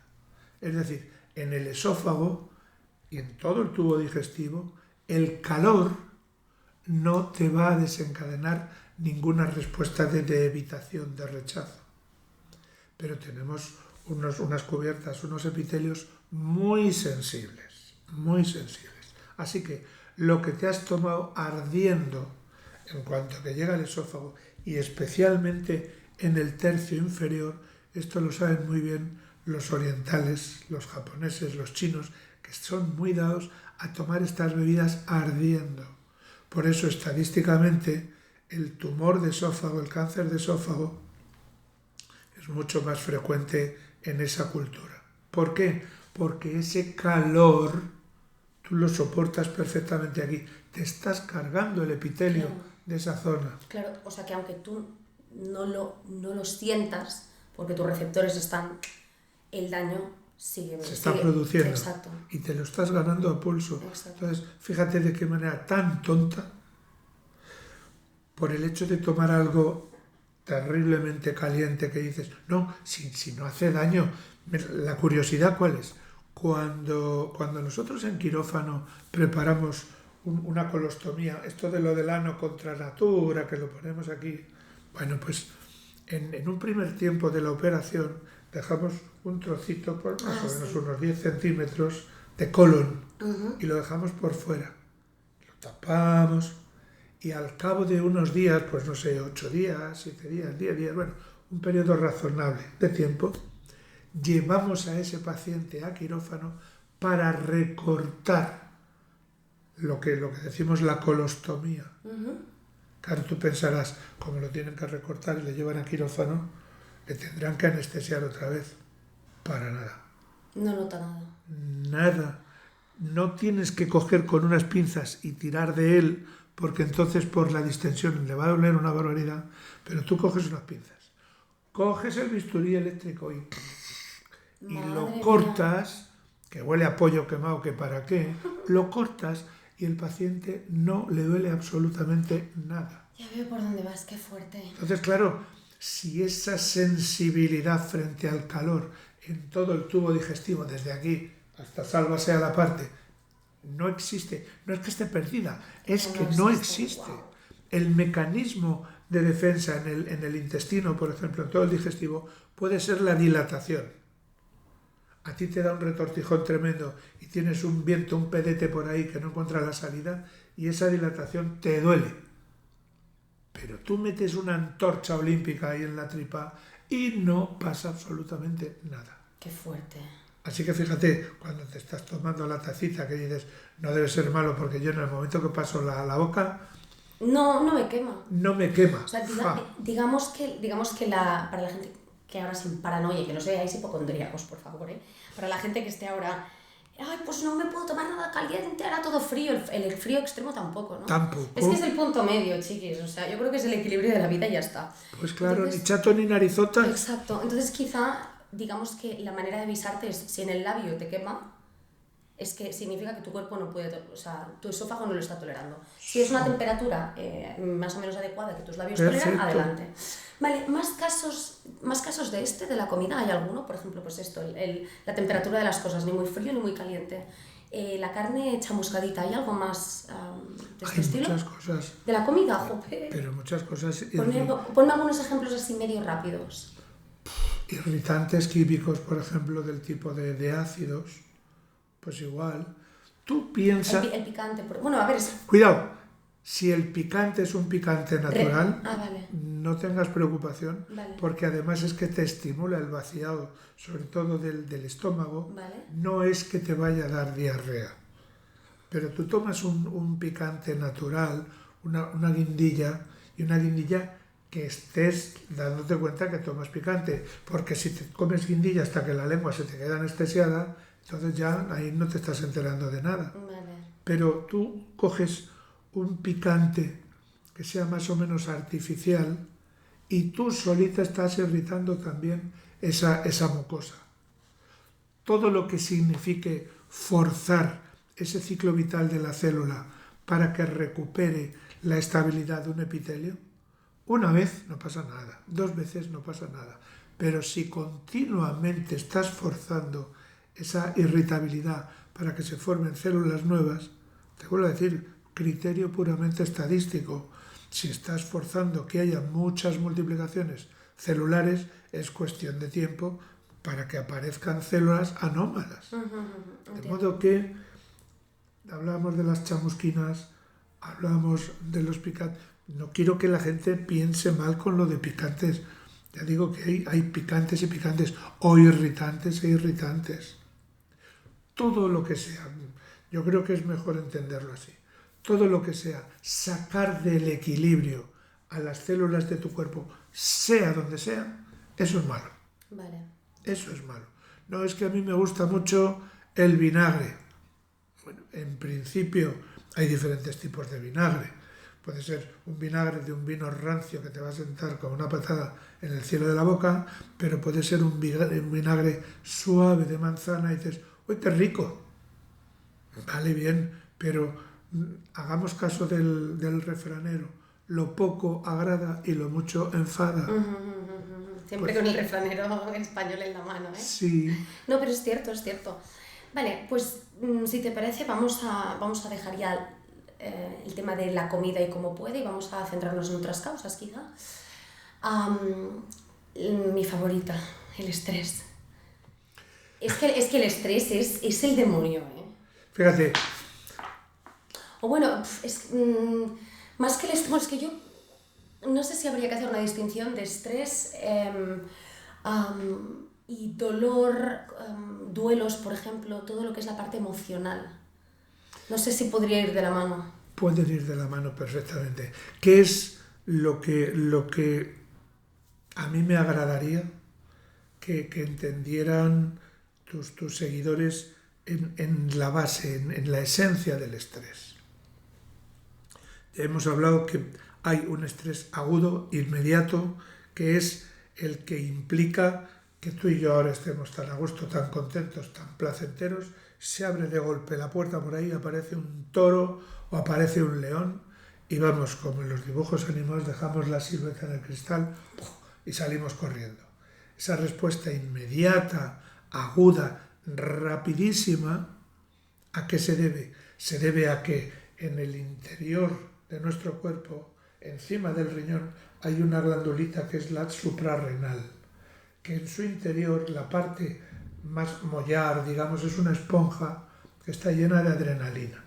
Es decir, en el esófago y en todo el tubo digestivo, el calor no te va a desencadenar ninguna respuesta de evitación, de rechazo. Pero tenemos unas cubiertas, unos epitelios muy sensibles, muy sensibles. Así que lo que te has tomado ardiendo en cuanto que llega al esófago y especialmente en el tercio inferior, esto lo saben muy bien los orientales, los japoneses, los chinos, que son muy dados a tomar estas bebidas ardiendo. Por eso, estadísticamente, el tumor de esófago, el cáncer de esófago, es mucho más frecuente en esa cultura. ¿Por qué? Porque ese calor tú lo soportas perfectamente aquí. Te estás cargando el epitelio de esa zona. Claro, o sea que aunque tú no lo sientas, porque tus receptores están, el daño se está produciendo. Exacto. Y te lo estás ganando a pulso. Exacto. Entonces, fíjate de qué manera tan tonta, por el hecho de tomar algo terriblemente caliente que dices, no, si no hace daño. La curiosidad, ¿cuál es? Cuando nosotros en quirófano preparamos una colostomía, esto de lo del ano contra natura, que lo ponemos aquí, bueno, pues en un primer tiempo de la operación dejamos un trocito, por más o menos unos 10 centímetros de colon, y lo dejamos por fuera. Lo tapamos y al cabo de unos días, pues no sé, 8 días, 7 días, 10 días, bueno, un periodo razonable de tiempo, llevamos a ese paciente a quirófano para recortar lo que decimos la colostomía. Claro, tú pensarás, como lo tienen que recortar y le llevan a quirófano, le tendrán que anestesiar otra vez. Para nada. No nota nada. Nada. No tienes que coger con unas pinzas y tirar de él, porque entonces por la distensión le va a doler una barbaridad, pero tú coges unas pinzas, coges el bisturí eléctrico y lo cortas, que huele a pollo quemado, que para qué, lo cortas y el paciente no le duele absolutamente nada. Ya veo por dónde vas, qué fuerte. Entonces, claro, si esa sensibilidad frente al calor en todo el tubo digestivo, desde aquí hasta sálvase a la parte, no existe, no es que esté perdida, es que no existe. Wow. El mecanismo de defensa en el intestino, por ejemplo, en todo el digestivo, puede ser la dilatación. A ti te da un retortijón tremendo y tienes un viento, un pedete por ahí que no encuentra la salida y esa dilatación te duele. Pero tú metes una antorcha olímpica ahí en la tripa y no pasa absolutamente nada. Qué fuerte. Así que fíjate, cuando te estás tomando la tacita que dices, no debe ser malo porque yo en el momento que paso la boca... No me quema. No me quema. O sea, digamos que para la gente que ahora sin paranoia, que no seáis hipocondríacos, por favor, para la gente que esté ahora... Ay, pues no me puedo tomar nada caliente, ahora todo frío, el frío extremo tampoco, ¿no? Tampoco. Es que es el punto medio, chiquis, o sea, yo creo que es el equilibrio de la vida y ya está. Pues claro, entonces, ni chato ni narizota. Exacto, entonces quizá, digamos que la manera de avisarte es, si en el labio te quema, es que significa que tu cuerpo no puede, o sea, tu esófago no lo está tolerando. Si es una temperatura más o menos adecuada que tus labios toleran, adelante. Vale, más casos de la comida, ¿hay alguno? Por ejemplo, pues esto, la temperatura de las cosas, ni muy frío ni muy caliente. la carne chamuscadita, ¿hay algo más de este Hay estilo? muchas cosas, ¿De la comida? Jope. pero muchas cosas Ponme algunos ejemplos así medio rápidos. irritantes químicos, por ejemplo, del tipo de ácidos, pues igual. Tú piensas... El picante. Bueno, a ver, Cuidado, si el picante es un picante natural, vale. no tengas preocupación, Vale. porque además es que te estimula el vaciado, sobre todo del estómago, Vale. no es que te vaya a dar diarrea. Pero tú tomas un picante natural, una guindilla, y una guindilla que estés dándote cuenta que tomas picante, porque si te comes guindilla hasta que la lengua se te queda anestesiada, entonces ya ahí no te estás enterando de nada. Vale. Pero tú coges un picante que sea más o menos artificial y tú solita estás irritando también esa mucosa. Todo lo que signifique forzar ese ciclo vital de la célula para que recupere la estabilidad de un epitelio, una vez no pasa nada, 2 veces no pasa nada. Pero si continuamente estás forzando esa irritabilidad para que se formen células nuevas, te vuelvo a decir, criterio puramente estadístico. Si estás forzando que haya muchas multiplicaciones celulares, es cuestión de tiempo para que aparezcan células anómalas. De modo que hablamos de las chamusquinas, hablamos de los picantes. No quiero que la gente piense mal con lo de picantes. Ya digo que hay picantes y picantes, o irritantes e irritantes. Todo lo que sea, yo creo que es mejor entenderlo así. Todo lo que sea sacar del equilibrio a las células de tu cuerpo, sea donde sea, eso es malo. Vale. Eso es malo. No es que a mí me gusta mucho el vinagre. Bueno, en principio hay diferentes tipos de vinagre. Puede ser un vinagre de un vino rancio que te va a sentar como una patada en el cielo de la boca, pero puede ser un vinagre suave de manzana y dices, ¡uy, qué rico! Vale, bien, pero hagamos caso del refranero. Lo poco agrada y lo mucho enfada. Siempre Pues, con el refranero español en la mano, ¿eh? sí, No, pero es cierto, es cierto. Vale, pues si te parece, vamos a dejar ya el tema de la comida y cómo puede y vamos a centrarnos en otras causas, quizá. Mi favorita, el estrés. Es que el estrés es el demonio, ¿eh? fíjate, O bueno, más que el estrés, es que yo no sé si habría que hacer una distinción de estrés y dolor, duelos, por ejemplo, todo lo que es la parte emocional. No sé si podría ir de la mano. pueden ir de la mano perfectamente. ¿Qué es lo que a mí me agradaría que entendieran tus seguidores en la base, en la esencia del estrés? Ya hemos hablado que hay un estrés agudo, inmediato, que es el que implica que tú y yo ahora estemos tan a gusto, tan contentos, tan placenteros. Se abre de golpe la puerta por ahí, aparece un toro o aparece un león y vamos, como en los dibujos animados, dejamos la silueta en el cristal y salimos corriendo. Esa respuesta inmediata, aguda, rapidísima, ¿a qué se debe? Se debe a que en el interior de nuestro cuerpo, encima del riñón, hay una glandulita que es la suprarrenal, que en su interior, la parte más mollar, digamos, es una esponja que está llena de adrenalina.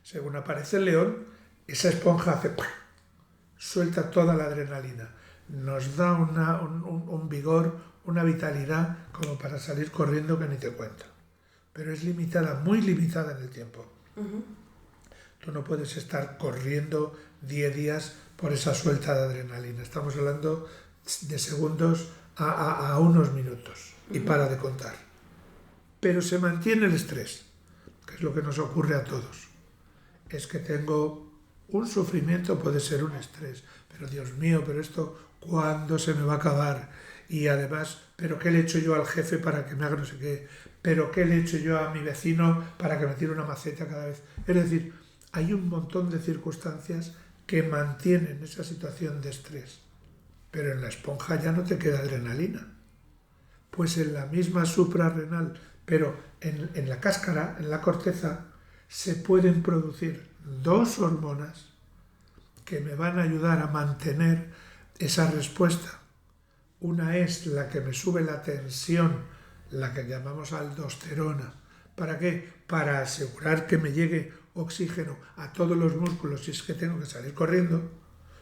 Según aparece el león, esa esponja hace ¡pum!, suelta toda la adrenalina, nos da un vigor, una vitalidad como para salir corriendo que ni te cuento. Pero es limitada, muy limitada en el tiempo. Tú no puedes estar corriendo 10 días por esa suelta de adrenalina. Estamos hablando de segundos a unos minutos y para de contar. Pero se mantiene el estrés, que es lo que nos ocurre a todos. Es que tengo un sufrimiento, puede ser un estrés, pero Dios mío, pero esto, ¿cuándo se me va a acabar? Y además, ¿pero qué le he hecho yo al jefe para que me haga no sé qué? ¿Pero qué le he hecho yo a mi vecino para que me tire una maceta cada vez? Es decir, hay un montón de circunstancias que mantienen esa situación de estrés. Pero en la esponja ya no te queda adrenalina. Pues en la misma suprarrenal, Pero en la cáscara, en la corteza, se pueden producir dos hormonas que me van a ayudar a mantener esa respuesta. Una es la que me sube la tensión, la que llamamos aldosterona. ¿Para qué? Para asegurar que me llegue oxígeno a todos los músculos si es que tengo que salir corriendo.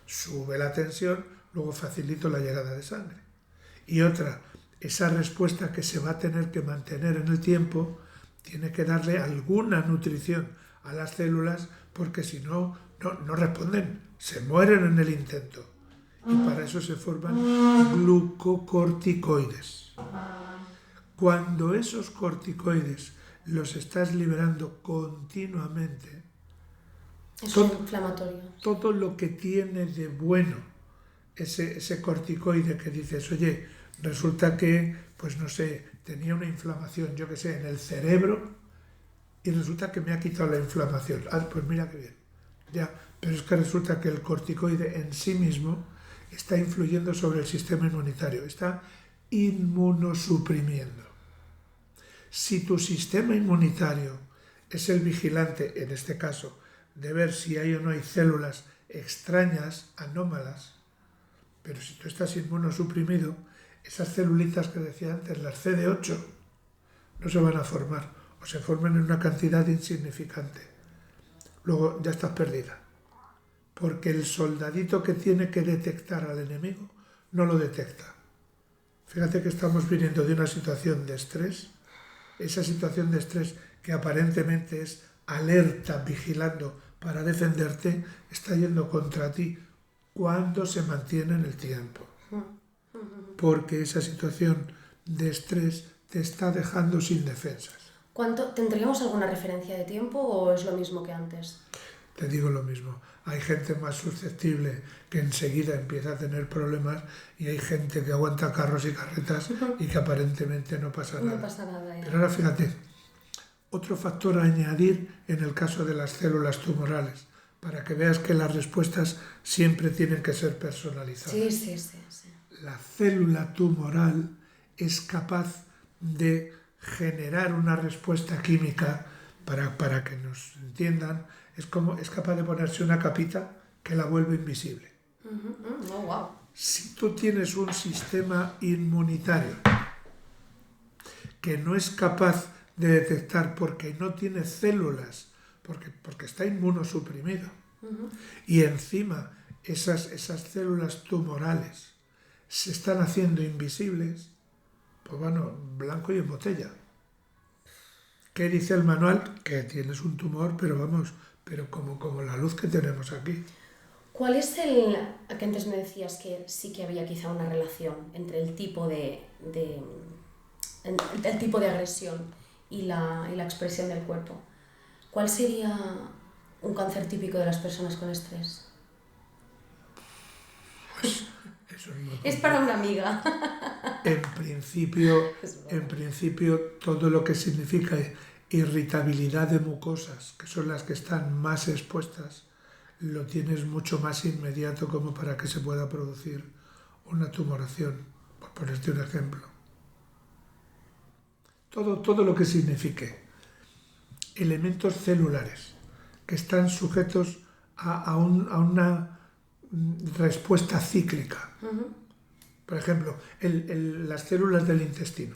Sube la tensión, luego facilito la llegada de sangre. Y otra, esa respuesta que se va a tener que mantener en el tiempo, tiene que darle alguna nutrición a las células porque si no, no responden, se mueren en el intento. Y para eso se forman glucocorticoides. Cuando esos corticoides los estás liberando continuamente, Es inflamatorio. todo lo que tiene de bueno ese corticoide que dices, oye, resulta que, pues no sé, tenía una inflamación, yo qué sé, en el cerebro y resulta que me ha quitado la inflamación. Ah, pues mira qué bien. Ya, pero es que resulta que el corticoide en sí mismo está influyendo sobre el sistema inmunitario, está inmunosuprimiendo. Si tu sistema inmunitario es el vigilante, en este caso, de ver si hay o no hay células extrañas, anómalas, pero si tú estás inmunosuprimido, esas celulitas que decía antes, las CD8, no se van a formar o se forman en una cantidad insignificante. Luego ya estás perdida, porque el soldadito que tiene que detectar al enemigo no lo detecta. Fíjate que estamos viniendo de una situación de estrés, esa situación de estrés que aparentemente es alerta, vigilando para defenderte, está yendo contra ti cuando se mantiene en el tiempo. Porque esa situación de estrés te está dejando sin defensas. ¿Tendríamos alguna referencia de tiempo o es lo mismo que antes? Te digo lo mismo. Hay gente más susceptible que enseguida empieza a tener problemas y hay gente que aguanta carros y carretas y que aparentemente no pasa nada. No pasa nada, ya. Pero ahora fíjate, otro factor a añadir en el caso de las células tumorales, para que veas que las respuestas siempre tienen que ser personalizadas. Sí. La célula tumoral es capaz de generar una respuesta química, para que nos entiendan, es capaz de ponerse una capita que la vuelve invisible. Oh, wow. Si tú tienes un sistema inmunitario que no es capaz de detectar porque no tiene células, porque está inmunosuprimido, y encima esas células tumorales se están haciendo invisibles, pues bueno, blanco y en botella. ¿Qué dice el manual? Que tienes un tumor, pero como la luz que tenemos aquí. ¿Cuál es que antes me decías que sí que había quizá una relación entre el tipo de agresión y la expresión del cuerpo? ¿Cuál sería un cáncer típico de las personas con estrés? Pues eso es para una amiga. En principio, todo lo que significa irritabilidad de mucosas, que son las que están más expuestas, lo tienes mucho más inmediato como para que se pueda producir una tumoración, por ponerte un ejemplo. Todo lo que signifique elementos celulares que están sujetos a una respuesta cíclica. Por ejemplo, las células del intestino,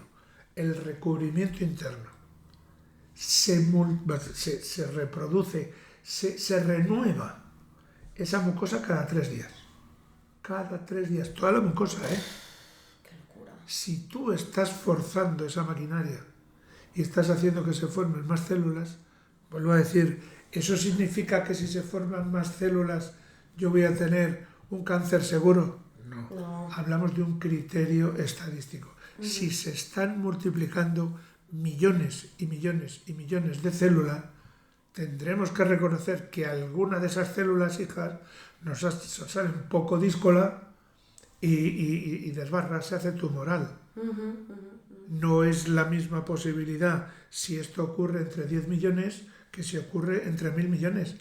el recubrimiento interno, se reproduce, se renueva esa mucosa cada 3 días. Cada 3 días, toda la mucosa, ¿eh? ¡Qué locura! Si tú estás forzando esa maquinaria y estás haciendo que se formen más células, vuelvo a decir, ¿eso significa que si se forman más células yo voy a tener un cáncer seguro? No. Hablamos de un criterio estadístico. Si se están multiplicando millones y millones y millones de células, tendremos que reconocer que alguna de esas células hijas nos salen poco díscola y desbarra, se hace tumoral. No es la misma posibilidad si esto ocurre entre 10 millones que si ocurre entre 1000 millones.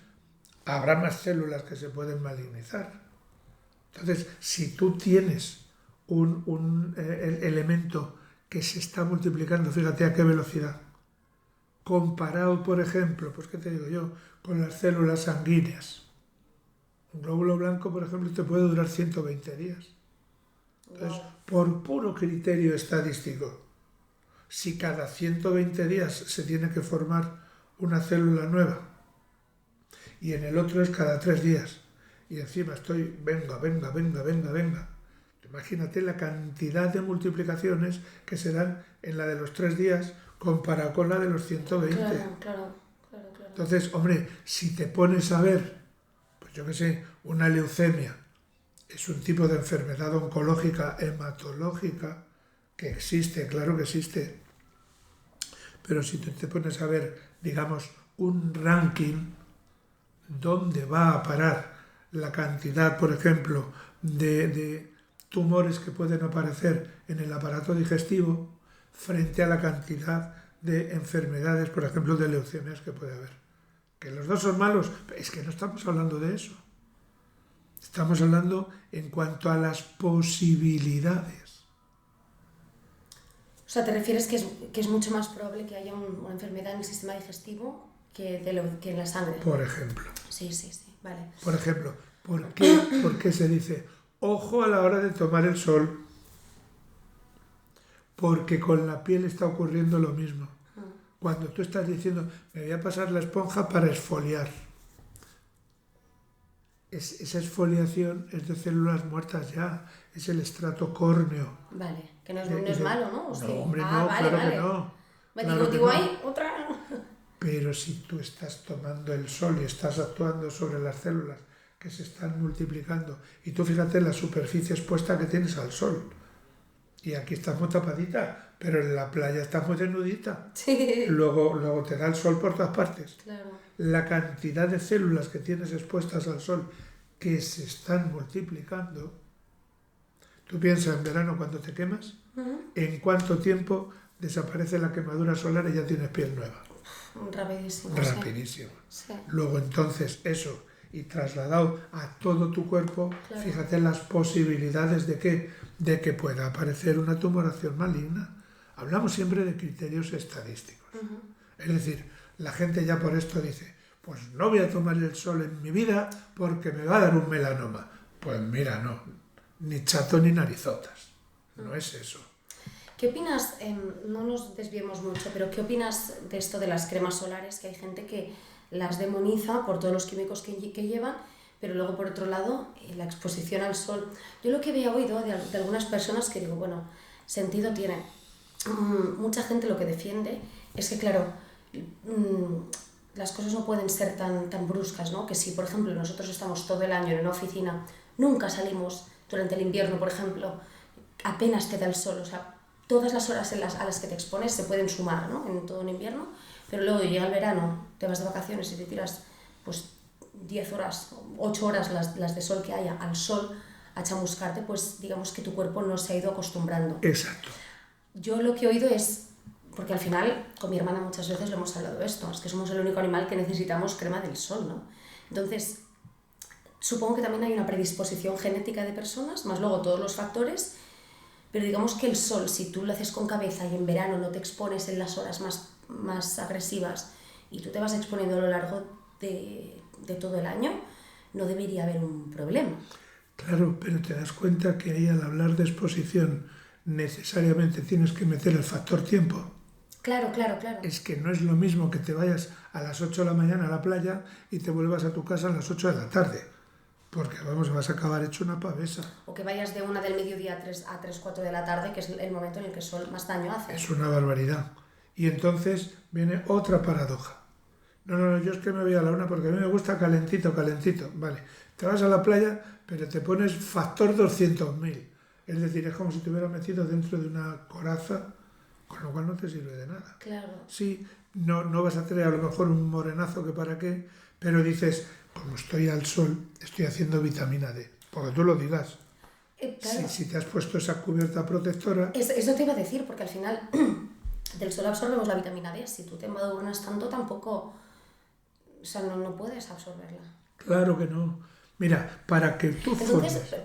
Habrá más células que se pueden malignizar. Entonces, si tú tienes un elemento que se está multiplicando, fíjate a qué velocidad. Comparado, por ejemplo, pues qué te digo yo, con las células sanguíneas. Un glóbulo blanco, por ejemplo, te puede durar 120 días. Entonces, por puro criterio estadístico, si cada 120 días se tiene que formar una célula nueva y en el otro es cada 3 días, y encima estoy, venga. Imagínate la cantidad de multiplicaciones que se dan en la de los 3 días comparado con la de los 120. Claro. Entonces, hombre, si te pones a ver, pues yo qué sé, una leucemia es un tipo de enfermedad oncológica hematológica que existe, claro que existe. Pero si tú te pones a ver, digamos, un ranking, ¿dónde va a parar la cantidad, por ejemplo, de tumores que pueden aparecer en el aparato digestivo frente a la cantidad de enfermedades, por ejemplo, de leucemias que puede haber? Que los dos son malos, es que no estamos hablando de eso. Estamos hablando en cuanto a las posibilidades. O sea, ¿te refieres que es mucho más probable que haya una enfermedad en el sistema digestivo que en la sangre? Por ejemplo. Sí, vale. Por ejemplo, ¿por qué se dice ojo a la hora de tomar el sol? Porque con la piel está ocurriendo lo mismo. Cuando tú estás diciendo, me voy a pasar la esponja para exfoliar, esa exfoliación es de células muertas ya, es el estrato córneo. Vale, que no es malo, ¿no? No, Sí. hombre, vale, claro vale. que no. Digo, hay otra. Pero si tú estás tomando el sol y estás actuando sobre las células que se están multiplicando, y tú fíjate la superficie expuesta que tienes al sol, y aquí estás muy tapadita, pero en la playa estás muy desnudita. Sí. Luego te da el sol por todas partes. Claro. La cantidad de células que tienes expuestas al sol que se están multiplicando, tú piensas en verano cuando te quemas, ¿en cuánto tiempo desaparece la quemadura solar y ya tienes piel nueva? Rapidísimo. Rapidísimo. Sí. Luego entonces eso, y trasladado a todo tu cuerpo, Claro. fíjate las posibilidades de que pueda aparecer una tumoración maligna. Hablamos siempre de criterios estadísticos. Es decir, la gente ya por esto dice, pues no voy a tomar el sol en mi vida porque me va a dar un melanoma. Pues mira, no, ni chato ni narizotas. No es eso. ¿Qué opinas? No nos desviemos mucho, pero ¿qué opinas de esto de las cremas solares? Que hay gente que las demoniza por todos los químicos que llevan, pero luego por otro lado la exposición al sol. Yo lo que había oído de algunas personas que digo, bueno, sentido tiene. Mucha gente lo que defiende es que, claro, las cosas no pueden ser tan bruscas, ¿no? Que si, por ejemplo, nosotros estamos todo el año en una oficina, nunca salimos durante el invierno, por ejemplo, apenas te da el sol, o sea, todas las horas a las que te expones se pueden sumar, ¿no? En todo un invierno, pero luego llega el verano, te vas de vacaciones y te tiras pues 10 horas, 8 horas las de sol que haya al sol a chamuscarte, pues digamos que tu cuerpo no se ha ido acostumbrando. Exacto. Yo lo que he oído es, porque al final con mi hermana muchas veces lo hemos hablado de esto, es que somos el único animal que necesitamos crema del sol, ¿no? Entonces, supongo que también hay una predisposición genética de personas, más luego todos los factores, pero digamos que el sol, si tú lo haces con cabeza y en verano no te expones en las horas más agresivas y tú te vas exponiendo a lo largo de todo el año, no debería haber un problema. Claro, pero te das cuenta que ahí al hablar de exposición necesariamente tienes que meter el factor tiempo. Claro. Es que no es lo mismo que te vayas a las 8 de la mañana a la playa y te vuelvas a tu casa a las 8 de la tarde. Porque, vas a acabar hecho una pavesa. O que vayas de 1 del mediodía a 3, 4 de la tarde, que es el momento en el que el sol más daño hace. Es una barbaridad. Y entonces viene otra paradoja. No, yo es que me voy a la 1 porque a mí me gusta calentito. Vale, te vas a la playa, pero te pones factor 200.000. Es decir, es como si te hubieras metido dentro de una coraza, con lo cual no te sirve de nada. Claro. Sí, no vas a tener a lo mejor un morenazo que para qué, pero dices, como estoy al sol, estoy haciendo vitamina D. Porque tú lo digas. Claro. Si te has puesto esa cubierta protectora... Eso te iba a decir, porque al final del sol absorbemos la vitamina D. Si tú te embadurnas tanto, tampoco... O sea, no puedes absorberla. Claro que no. Mira, para que tú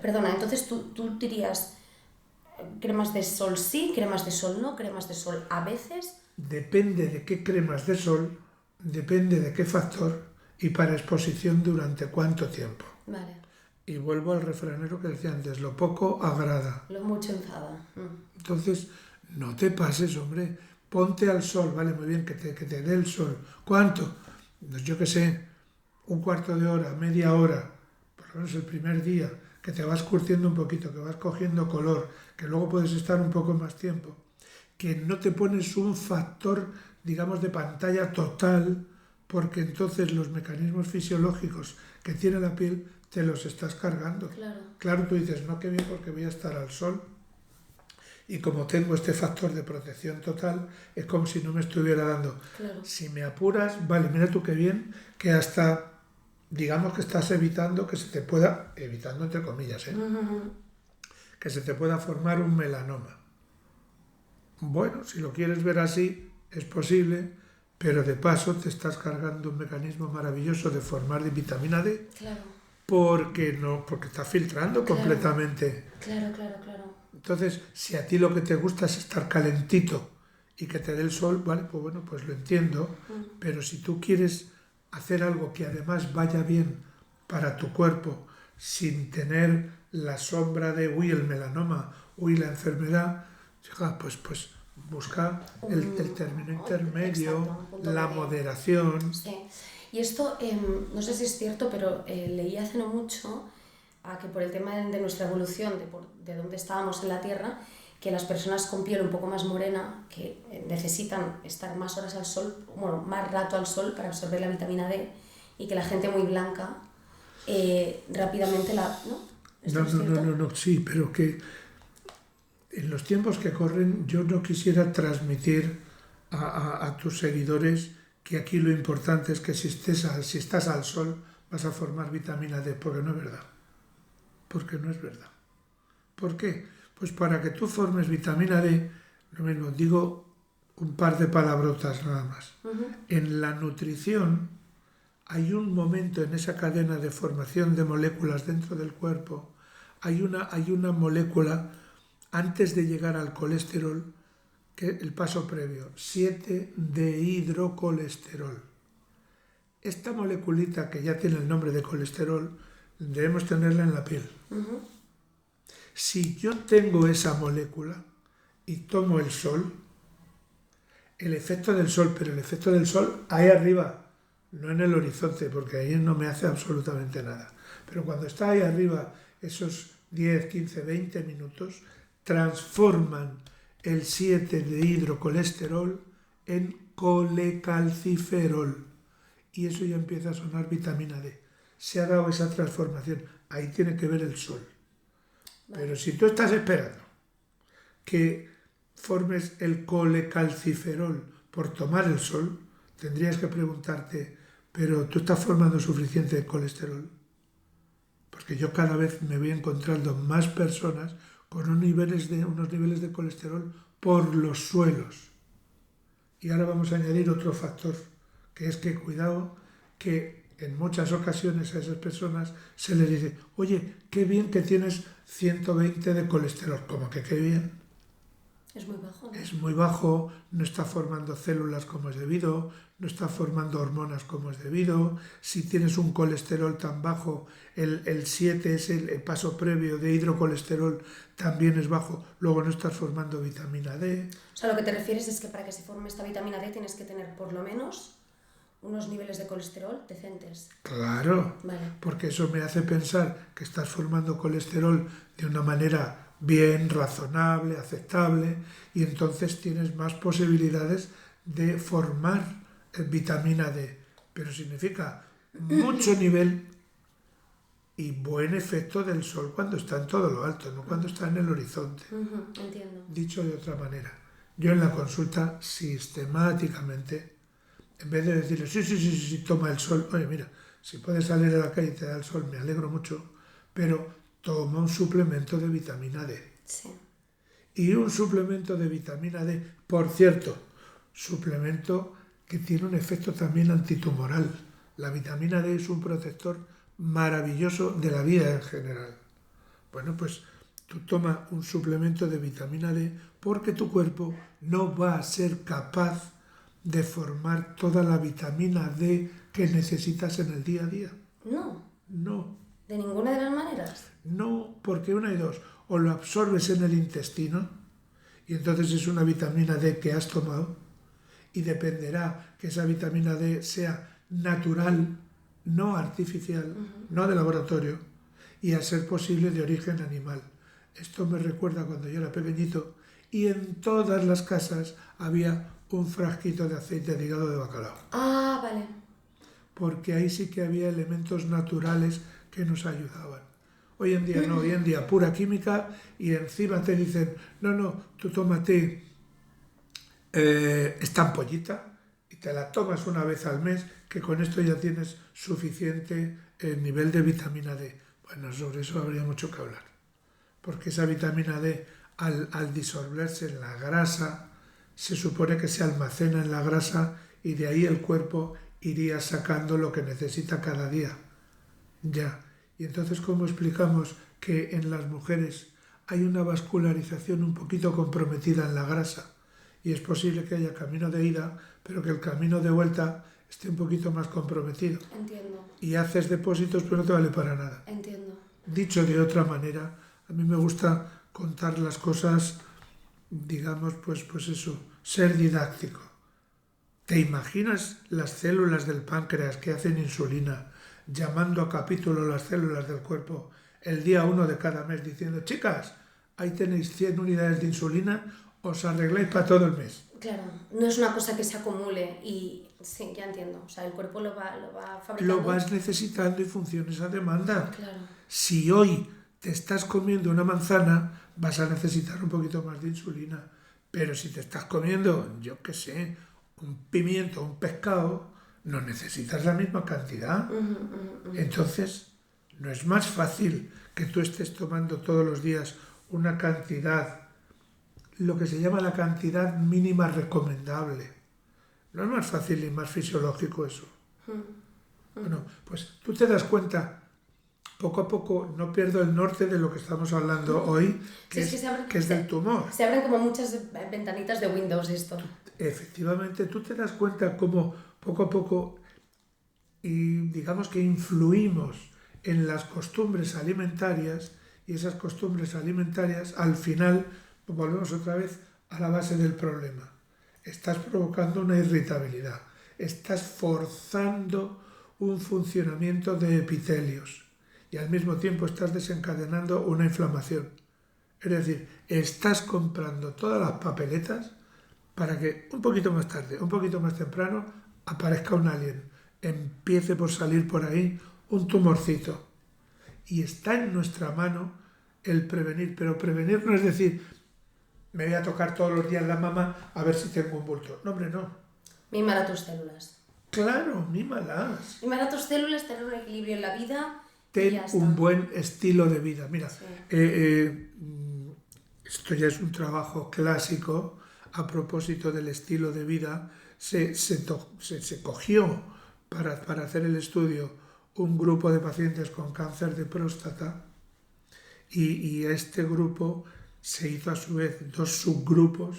entonces tú dirías, cremas de sol sí, cremas de sol no, cremas de sol a veces. Depende de qué cremas de sol, depende de qué factor y para exposición durante cuánto tiempo. Vale. Y vuelvo al refranero que decía antes, lo poco agrada. Lo mucho enfada. Entonces, no te pases, hombre, ponte al sol, vale, muy bien, que te dé el sol. ¿Cuánto? Pues yo qué sé, un cuarto de hora, media hora, por lo menos el primer día, que te vas curtiendo un poquito, que vas cogiendo color, que luego puedes estar un poco más tiempo, que no te pones un factor, digamos, de pantalla total, porque entonces los mecanismos fisiológicos que tiene la piel te los estás cargando. Claro, tú dices, no, qué bien, porque voy a estar al sol. Y como tengo este factor de protección total, es como si no me estuviera dando. Claro. Si me apuras, vale, mira tú qué bien, que hasta, digamos que estás evitando que se te pueda, evitando entre comillas, que se te pueda formar un melanoma. Bueno, si lo quieres ver así, es posible, pero de paso te estás cargando un mecanismo maravilloso de formar de vitamina D, porque está filtrando completamente. Claro. Entonces, si a ti lo que te gusta es estar calentito y que te dé el sol, vale, pues bueno, pues lo entiendo, pero si tú quieres hacer algo que además vaya bien para tu cuerpo, sin tener la sombra de, uy, el melanoma, uy, la enfermedad, pues busca el término intermedio, exacto, la moderación. Sí. Y esto, no sé si es cierto, pero leí hace no mucho que por el tema de nuestra evolución, de dónde estábamos en la Tierra, que las personas con piel un poco más morena, que necesitan estar más horas al sol, bueno, más rato al sol para absorber la vitamina D, y que la gente muy blanca rápidamente la... ¿No? No, sí, pero que en los tiempos que corren yo no quisiera transmitir a tus seguidores que aquí lo importante es que si estás al sol vas a formar vitamina D, porque no es verdad. Porque no es verdad. ¿Por qué? Pues para que tú formes vitamina D, lo mismo, digo un par de palabrotas nada más. En la nutrición hay un momento en esa cadena de formación de moléculas dentro del cuerpo, hay una molécula antes de llegar al colesterol, que el paso previo, 7-dehidrocolesterol. Esta moleculita que ya tiene el nombre de colesterol, debemos tenerla en la piel. Si yo tengo esa molécula y tomo el sol, el efecto del sol, pero el efecto del sol ahí arriba, no en el horizonte, porque ahí no me hace absolutamente nada. Pero cuando está ahí arriba, esos 10, 15, 20 minutos, transforman el 7-dehidrocolesterol en colecalciferol. Y eso ya empieza a sonar vitamina D. Se ha dado esa transformación. Ahí tiene que ver el sol. Pero si tú estás esperando que formes el colecalciferol por tomar el sol, tendrías que preguntarte, ¿pero tú estás formando suficiente colesterol? Porque yo cada vez me voy encontrando más personas con unos niveles de colesterol por los suelos. Y ahora vamos a añadir otro factor, que es que cuidado, que en muchas ocasiones a esas personas se les dice, oye, qué bien que tienes 120 de colesterol. ¿Cómo que qué bien? Es muy bajo, ¿no? Es muy bajo, no está formando células como es debido, no está formando hormonas como es debido. Si tienes un colesterol tan bajo, el 7 es el paso previo de hidrocolesterol, también es bajo, luego no estás formando vitamina D. O sea, lo que te refieres es que para que se forme esta vitamina D tienes que tener por lo menos unos niveles de colesterol decentes. Claro, vale. Porque eso me hace pensar que estás formando colesterol de una manera bien, razonable, aceptable, y entonces tienes más posibilidades de formar vitamina D. Pero significa mucho nivel y buen efecto del sol cuando está en todo lo alto, no cuando está en el horizonte. Entiendo. Dicho de otra manera, yo en la consulta sistemáticamente, en vez de decirle, sí, toma el sol, oye, mira, si puedes salir a la calle y te da el sol, me alegro mucho, pero toma un suplemento de vitamina D. Sí. Y un suplemento de vitamina D, por cierto, suplemento que tiene un efecto también antitumoral. La vitamina D es un protector maravilloso de la vida en general. Bueno, pues tú tomas un suplemento de vitamina D porque tu cuerpo no va a ser capaz de formar toda la vitamina D que necesitas en el día a día. No. No. ¿De ninguna de las maneras? No, porque una y dos. O lo absorbes en el intestino y entonces es una vitamina D que has tomado y dependerá que esa vitamina D sea natural, no artificial, no de laboratorio y a ser posible de origen animal. Esto me recuerda cuando yo era pequeñito y en todas las casas había un frasquito de aceite de hígado de bacalao. Ah, vale. Porque ahí sí que había elementos naturales que nos ayudaban. Hoy en día no, hoy en día pura química y encima te dicen, no, tú tómate esta ampollita y te la tomas una vez al mes, que con esto ya tienes suficiente nivel de vitamina D. Bueno, sobre eso habría mucho que hablar, porque esa vitamina D al disolverse en la grasa, se supone que se almacena en la grasa y de ahí el cuerpo iría sacando lo que necesita cada día. Ya. Y entonces, ¿cómo explicamos que en las mujeres hay una vascularización un poquito comprometida en la grasa? Y es posible que haya camino de ida, pero que el camino de vuelta esté un poquito más comprometido. Entiendo. Y haces depósitos, pero no te vale para nada. Entiendo. Dicho de otra manera, a mí me gusta contar las cosas, digamos, pues eso, ser didáctico. ¿Te imaginas las células del páncreas que hacen insulina, llamando a capítulo las células del cuerpo el día 1 de cada mes, diciendo, chicas, ahí tenéis 100 unidades de insulina, os arregláis para todo el mes? Claro, no es una cosa que se acumule y sí, ya entiendo. O sea, el cuerpo lo va fabricando. Lo vas necesitando y funciona esa demanda. Claro. Si hoy te estás comiendo una manzana, vas a necesitar un poquito más de insulina. Pero si te estás comiendo, yo qué sé, un pimiento, un pescado, no necesitas la misma cantidad. Entonces, ¿no es más fácil que tú estés tomando todos los días una cantidad, lo que se llama la cantidad mínima recomendable? ¿No es más fácil y más fisiológico eso? Bueno, pues tú te das cuenta, poco a poco, no pierdo el norte de lo que estamos hablando hoy, que es del tumor. Se abren como muchas ventanitas de Windows esto. Efectivamente, tú te das cuenta cómo poco a poco, y digamos que influimos en las costumbres alimentarias, y esas costumbres alimentarias al final volvemos otra vez a la base del problema. Estás provocando una irritabilidad, estás forzando un funcionamiento de epitelios y al mismo tiempo estás desencadenando una inflamación. Es decir, estás comprando todas las papeletas para que un poquito más tarde, un poquito más temprano, aparezca un alien, empiece por salir por ahí un tumorcito. Y está en nuestra mano el prevenir, pero prevenir no es decir, me voy a tocar todos los días la mama a ver si tengo un bulto. No, hombre, no. Mimar a tus células. Claro, mímalas. Mimar a tus células, tener un equilibrio en la vida. Ten un buen estilo de vida. Mira, sí. Esto ya es un trabajo clásico a propósito del estilo de vida. Se cogió para hacer el estudio un grupo de pacientes con cáncer de próstata y a este grupo se hizo a su vez 2 subgrupos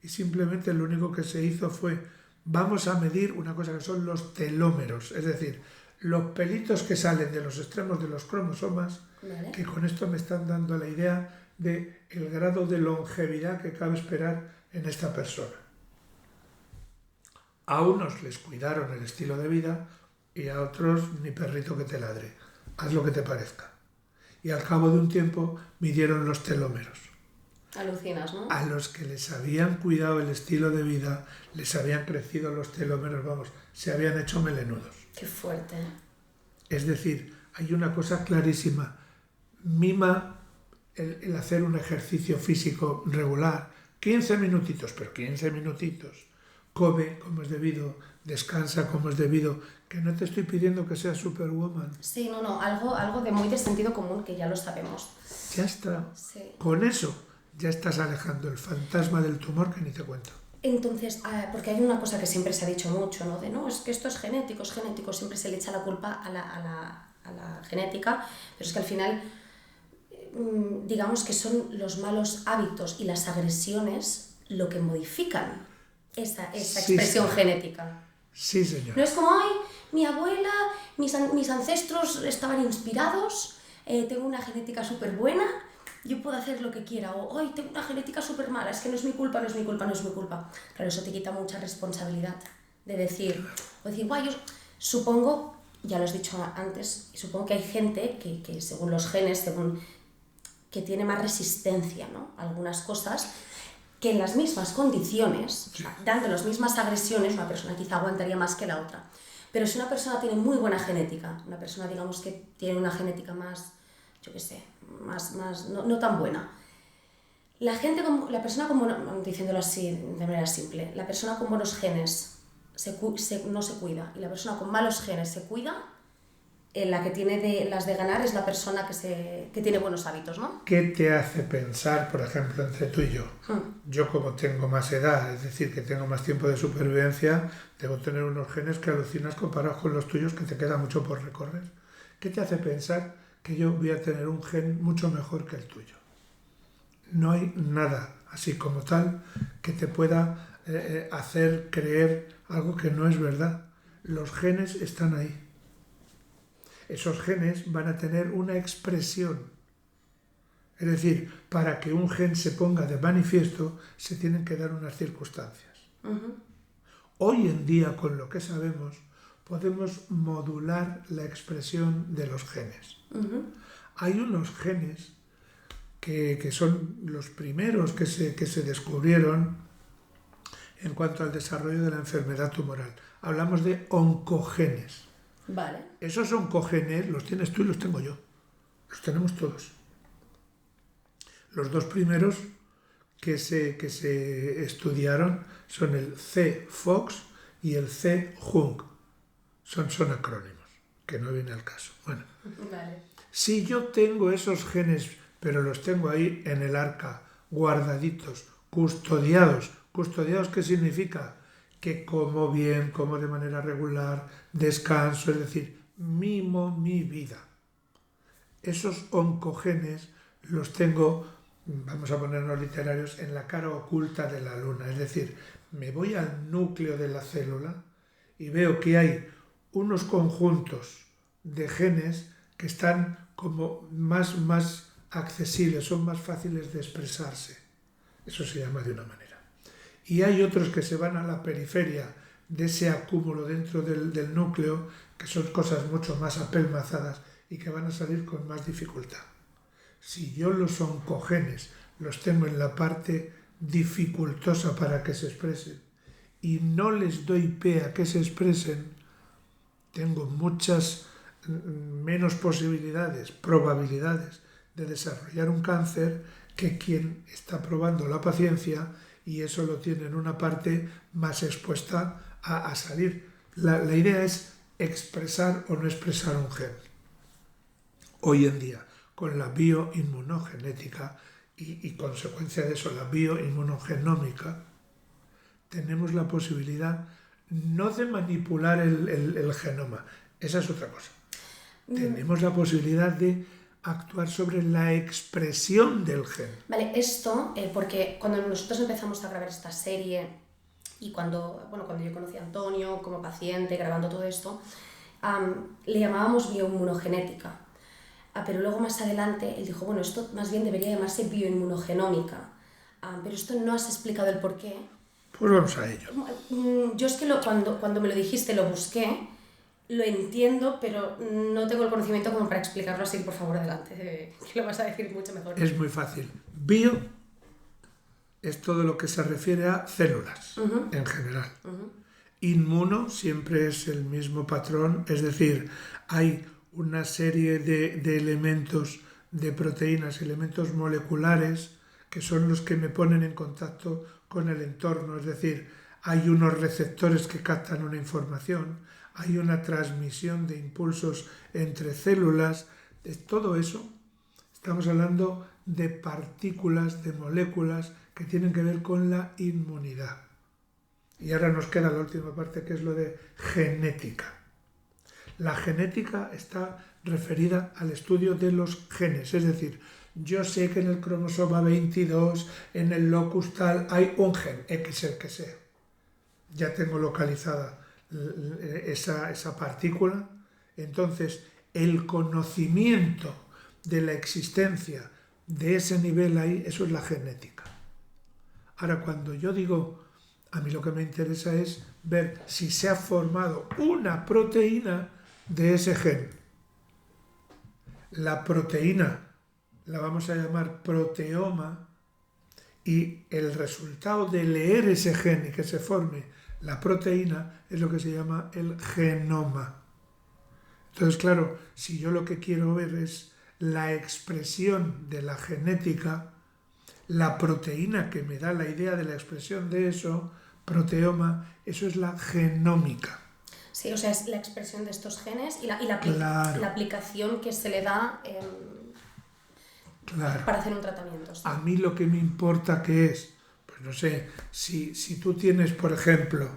y simplemente lo único que se hizo fue vamos a medir una cosa que son los telómeros, es decir, los pelitos que salen de los extremos de los cromosomas, ¿vale? Que con esto me están dando la idea de el grado de longevidad que cabe esperar en esta persona. A unos les cuidaron el estilo de vida y a otros ni perrito que te ladre, haz lo que te parezca. Y al cabo de un tiempo midieron los telómeros. Alucinas, ¿no? A los que les habían cuidado el estilo de vida, les habían crecido los telómeros, vamos, se habían hecho melenudos. Qué fuerte. Es decir, hay una cosa clarísima. Mima el hacer un ejercicio físico regular, 15 minutitos, pero 15 minutitos. Come como es debido, descansa como es debido, que no te estoy pidiendo que seas superwoman. Sí, no, algo de muy de sentido común que ya lo sabemos. Ya está. Sí. Con eso ya estás alejando el fantasma del tumor que ni te cuento. Entonces, porque hay una cosa que siempre se ha dicho mucho, ¿no? De no, es que esto es genético, siempre se le echa la culpa a la genética, pero es que al final digamos que son los malos hábitos y las agresiones lo que modifican esa expresión genética. Sí, señor. No es como, ay, mi abuela, mis ancestros estaban inspirados, tengo una genética súper buena, yo puedo hacer lo que quiera, o ay, tengo una genética súper mala, es que no es mi culpa, no es mi culpa, no es mi culpa. Claro, eso te quita mucha responsabilidad de decir, guay, yo supongo, ya lo has dicho antes, supongo que hay gente que según los genes, que tiene más resistencia, ¿no?, a algunas cosas, que en las mismas condiciones, o sea, dando las mismas agresiones, una persona quizá aguantaría más que la otra. Pero si una persona tiene muy buena genética, una persona, digamos, que tiene una genética más, yo qué sé, no tan buena, la persona con buenos, diciéndolo así de manera simple, la persona con buenos genes no se cuida, y la persona con malos genes se cuida, la que tiene las de ganar es la persona que tiene buenos hábitos, ¿no? ¿Qué te hace pensar, por ejemplo, entre tú y yo? Yo, como tengo más edad, es decir, que tengo más tiempo de supervivencia, debo tener unos genes que alucinas comparados con los tuyos, que te queda mucho por recorrer. ¿Qué te hace pensar que yo voy a tener un gen mucho mejor que el tuyo? No hay nada así como tal que te pueda hacer creer algo que no es verdad. Los genes están ahí. Esos genes van a tener una expresión. Es decir, para que un gen se ponga de manifiesto, se tienen que dar unas circunstancias. Hoy en día, con lo que sabemos, podemos modular la expresión de los genes. Hay unos genes que son los primeros que se descubrieron en cuanto al desarrollo de la enfermedad tumoral. Hablamos de oncogenes. Vale. Esos oncogenes los tienes tú y los tengo yo. Los tenemos todos. Los dos primeros que se estudiaron son el C-FOX y el C-JUNC. Son acrónimos, que no viene al caso. Bueno, vale. Si yo tengo esos genes, pero los tengo ahí en el arca, guardaditos, custodiados. ¿Custodiados qué significa? Que como bien, como de manera regular, descanso, es decir, mimo mi vida. Esos oncogenes los tengo, vamos a ponernos literarios, en la cara oculta de la luna. Es decir, me voy al núcleo de la célula y veo que hay unos conjuntos de genes que están como más accesibles, son más fáciles de expresarse. Eso se llama de una manera. Y hay otros que se van a la periferia de ese acúmulo dentro del núcleo, que son cosas mucho más apelmazadas y que van a salir con más dificultad. Si yo los oncogenes los tengo en la parte dificultosa para que se expresen y no les doy pie a que se expresen, tengo muchas menos probabilidades de desarrollar un cáncer que quien está probando la paciencia y eso lo tiene en una parte más expuesta a salir. La idea es expresar o no expresar un gen. Hoy en día, con la bioinmunogenética y consecuencia de eso, la bioinmunogenómica, tenemos la posibilidad no de manipular el genoma, esa es otra cosa. Tenemos la posibilidad de actuar sobre la expresión del gen. Vale, esto, porque cuando nosotros empezamos a grabar esta serie y cuando yo conocí a Antonio como paciente grabando todo esto, le llamábamos bioinmunogenética. Pero luego más adelante él dijo, bueno, esto más bien debería llamarse bioinmunogenómica. Pero esto no has explicado el por qué. Pues vamos a ello. Yo es que cuando me lo dijiste lo busqué, lo entiendo, pero no tengo el conocimiento como para explicarlo así. Por favor, adelante, que lo vas a decir mucho mejor. Es muy fácil. Bio es todo lo que se refiere a células, en general. Inmuno siempre es el mismo patrón, es decir, hay una serie de elementos, de proteínas, elementos moleculares, que son los que me ponen en contacto con el entorno, es decir, hay unos receptores que captan una información, hay una transmisión de impulsos entre células, de todo eso estamos hablando de partículas, de moléculas que tienen que ver con la inmunidad. Y ahora nos queda la última parte, que es lo de genética. La genética está referida al estudio de los genes, es decir, yo sé que en el cromosoma 22, en el locus tal, hay un gen, X el que sea. Ya tengo localizada esa partícula. Entonces, el conocimiento de la existencia de ese nivel ahí, eso es la genética. Ahora, cuando yo digo, a mí lo que me interesa es ver si se ha formado una proteína de ese gen. La proteína la vamos a llamar proteoma y el resultado de leer ese gen y que se forme la proteína es lo que se llama el genoma. Entonces, claro, si yo lo que quiero ver es la expresión de la genética, la proteína que me da la idea de la expresión de eso, proteoma, eso es la genómica. Sí, o sea, es la expresión de estos genes y la Claro. la aplicación que se le da Claro. para hacer un tratamiento. ¿Sí? A mí lo que me importa que es, pues no sé, si tú tienes, por ejemplo,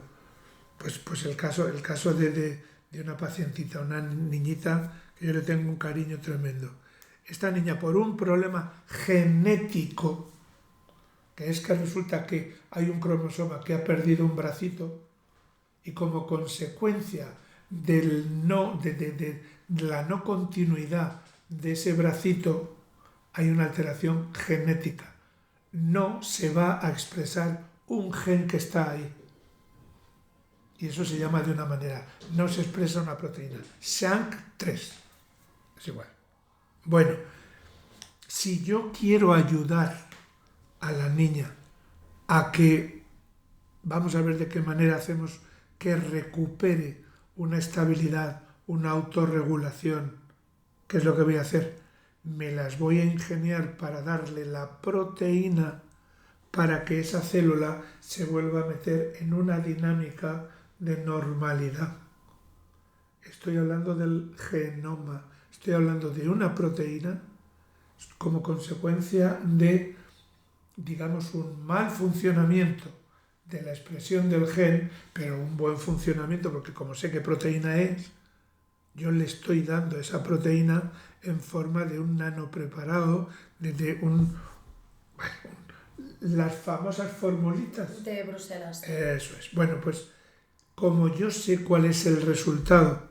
pues el caso de una pacientita, una niñita que yo le tengo un cariño tremendo. Esta niña, por un problema genético, que es que resulta que hay un cromosoma que ha perdido un bracito y como consecuencia de la no continuidad de ese bracito hay una alteración genética. No se va a expresar un gen que está ahí. Y eso se llama de una manera. No se expresa una proteína. SHANK3. Es igual. Bueno, si yo quiero ayudar a la niña a que, vamos a ver de qué manera hacemos que recupere una estabilidad, una autorregulación, ¿qué es lo que voy a hacer? Me las voy a ingeniar para darle la proteína para que esa célula se vuelva a meter en una dinámica de normalidad. Estoy hablando del genoma, estoy hablando de una proteína como consecuencia de, digamos, un mal funcionamiento de la expresión del gen, pero un buen funcionamiento, porque como sé qué proteína es, yo le estoy dando esa proteína en forma de un nanopreparado, las famosas formulitas. De Bruselas. Eso es. Bueno, pues como yo sé cuál es el resultado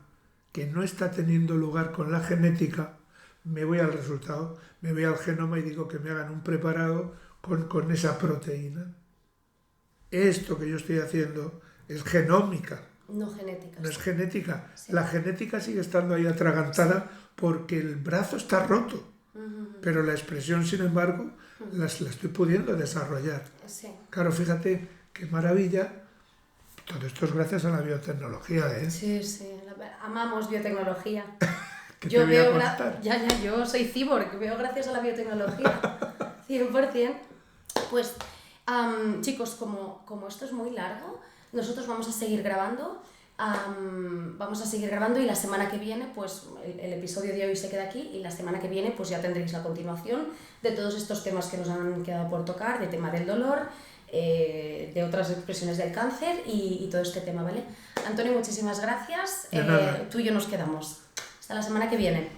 que no está teniendo lugar con la genética, me voy al resultado, me voy al genoma y digo que me hagan un preparado con esa proteína. Esto que yo estoy haciendo es genómica. No genética. No es genética. Sí. La genética sigue estando ahí atragantada porque el brazo está roto. Pero la expresión, sin embargo, la estoy pudiendo desarrollar. Sí. Claro, fíjate qué maravilla. Todo esto es gracias a la biotecnología, ¿eh? Sí, sí. Amamos biotecnología. ¿Qué Yo te voy a veo, contar? yo soy cyborg, veo gracias a la biotecnología. 100%. Pues, chicos, como esto es muy largo, nosotros vamos a seguir grabando. Vamos a seguir grabando y la semana que viene, pues el episodio de hoy se queda aquí y la semana que viene pues ya tendréis la continuación de todos estos temas que nos han quedado por tocar, de tema del dolor, de otras expresiones del cáncer y todo este tema, ¿vale? Antonio, muchísimas gracias. De nada. Tú y yo nos quedamos. Hasta la semana que viene.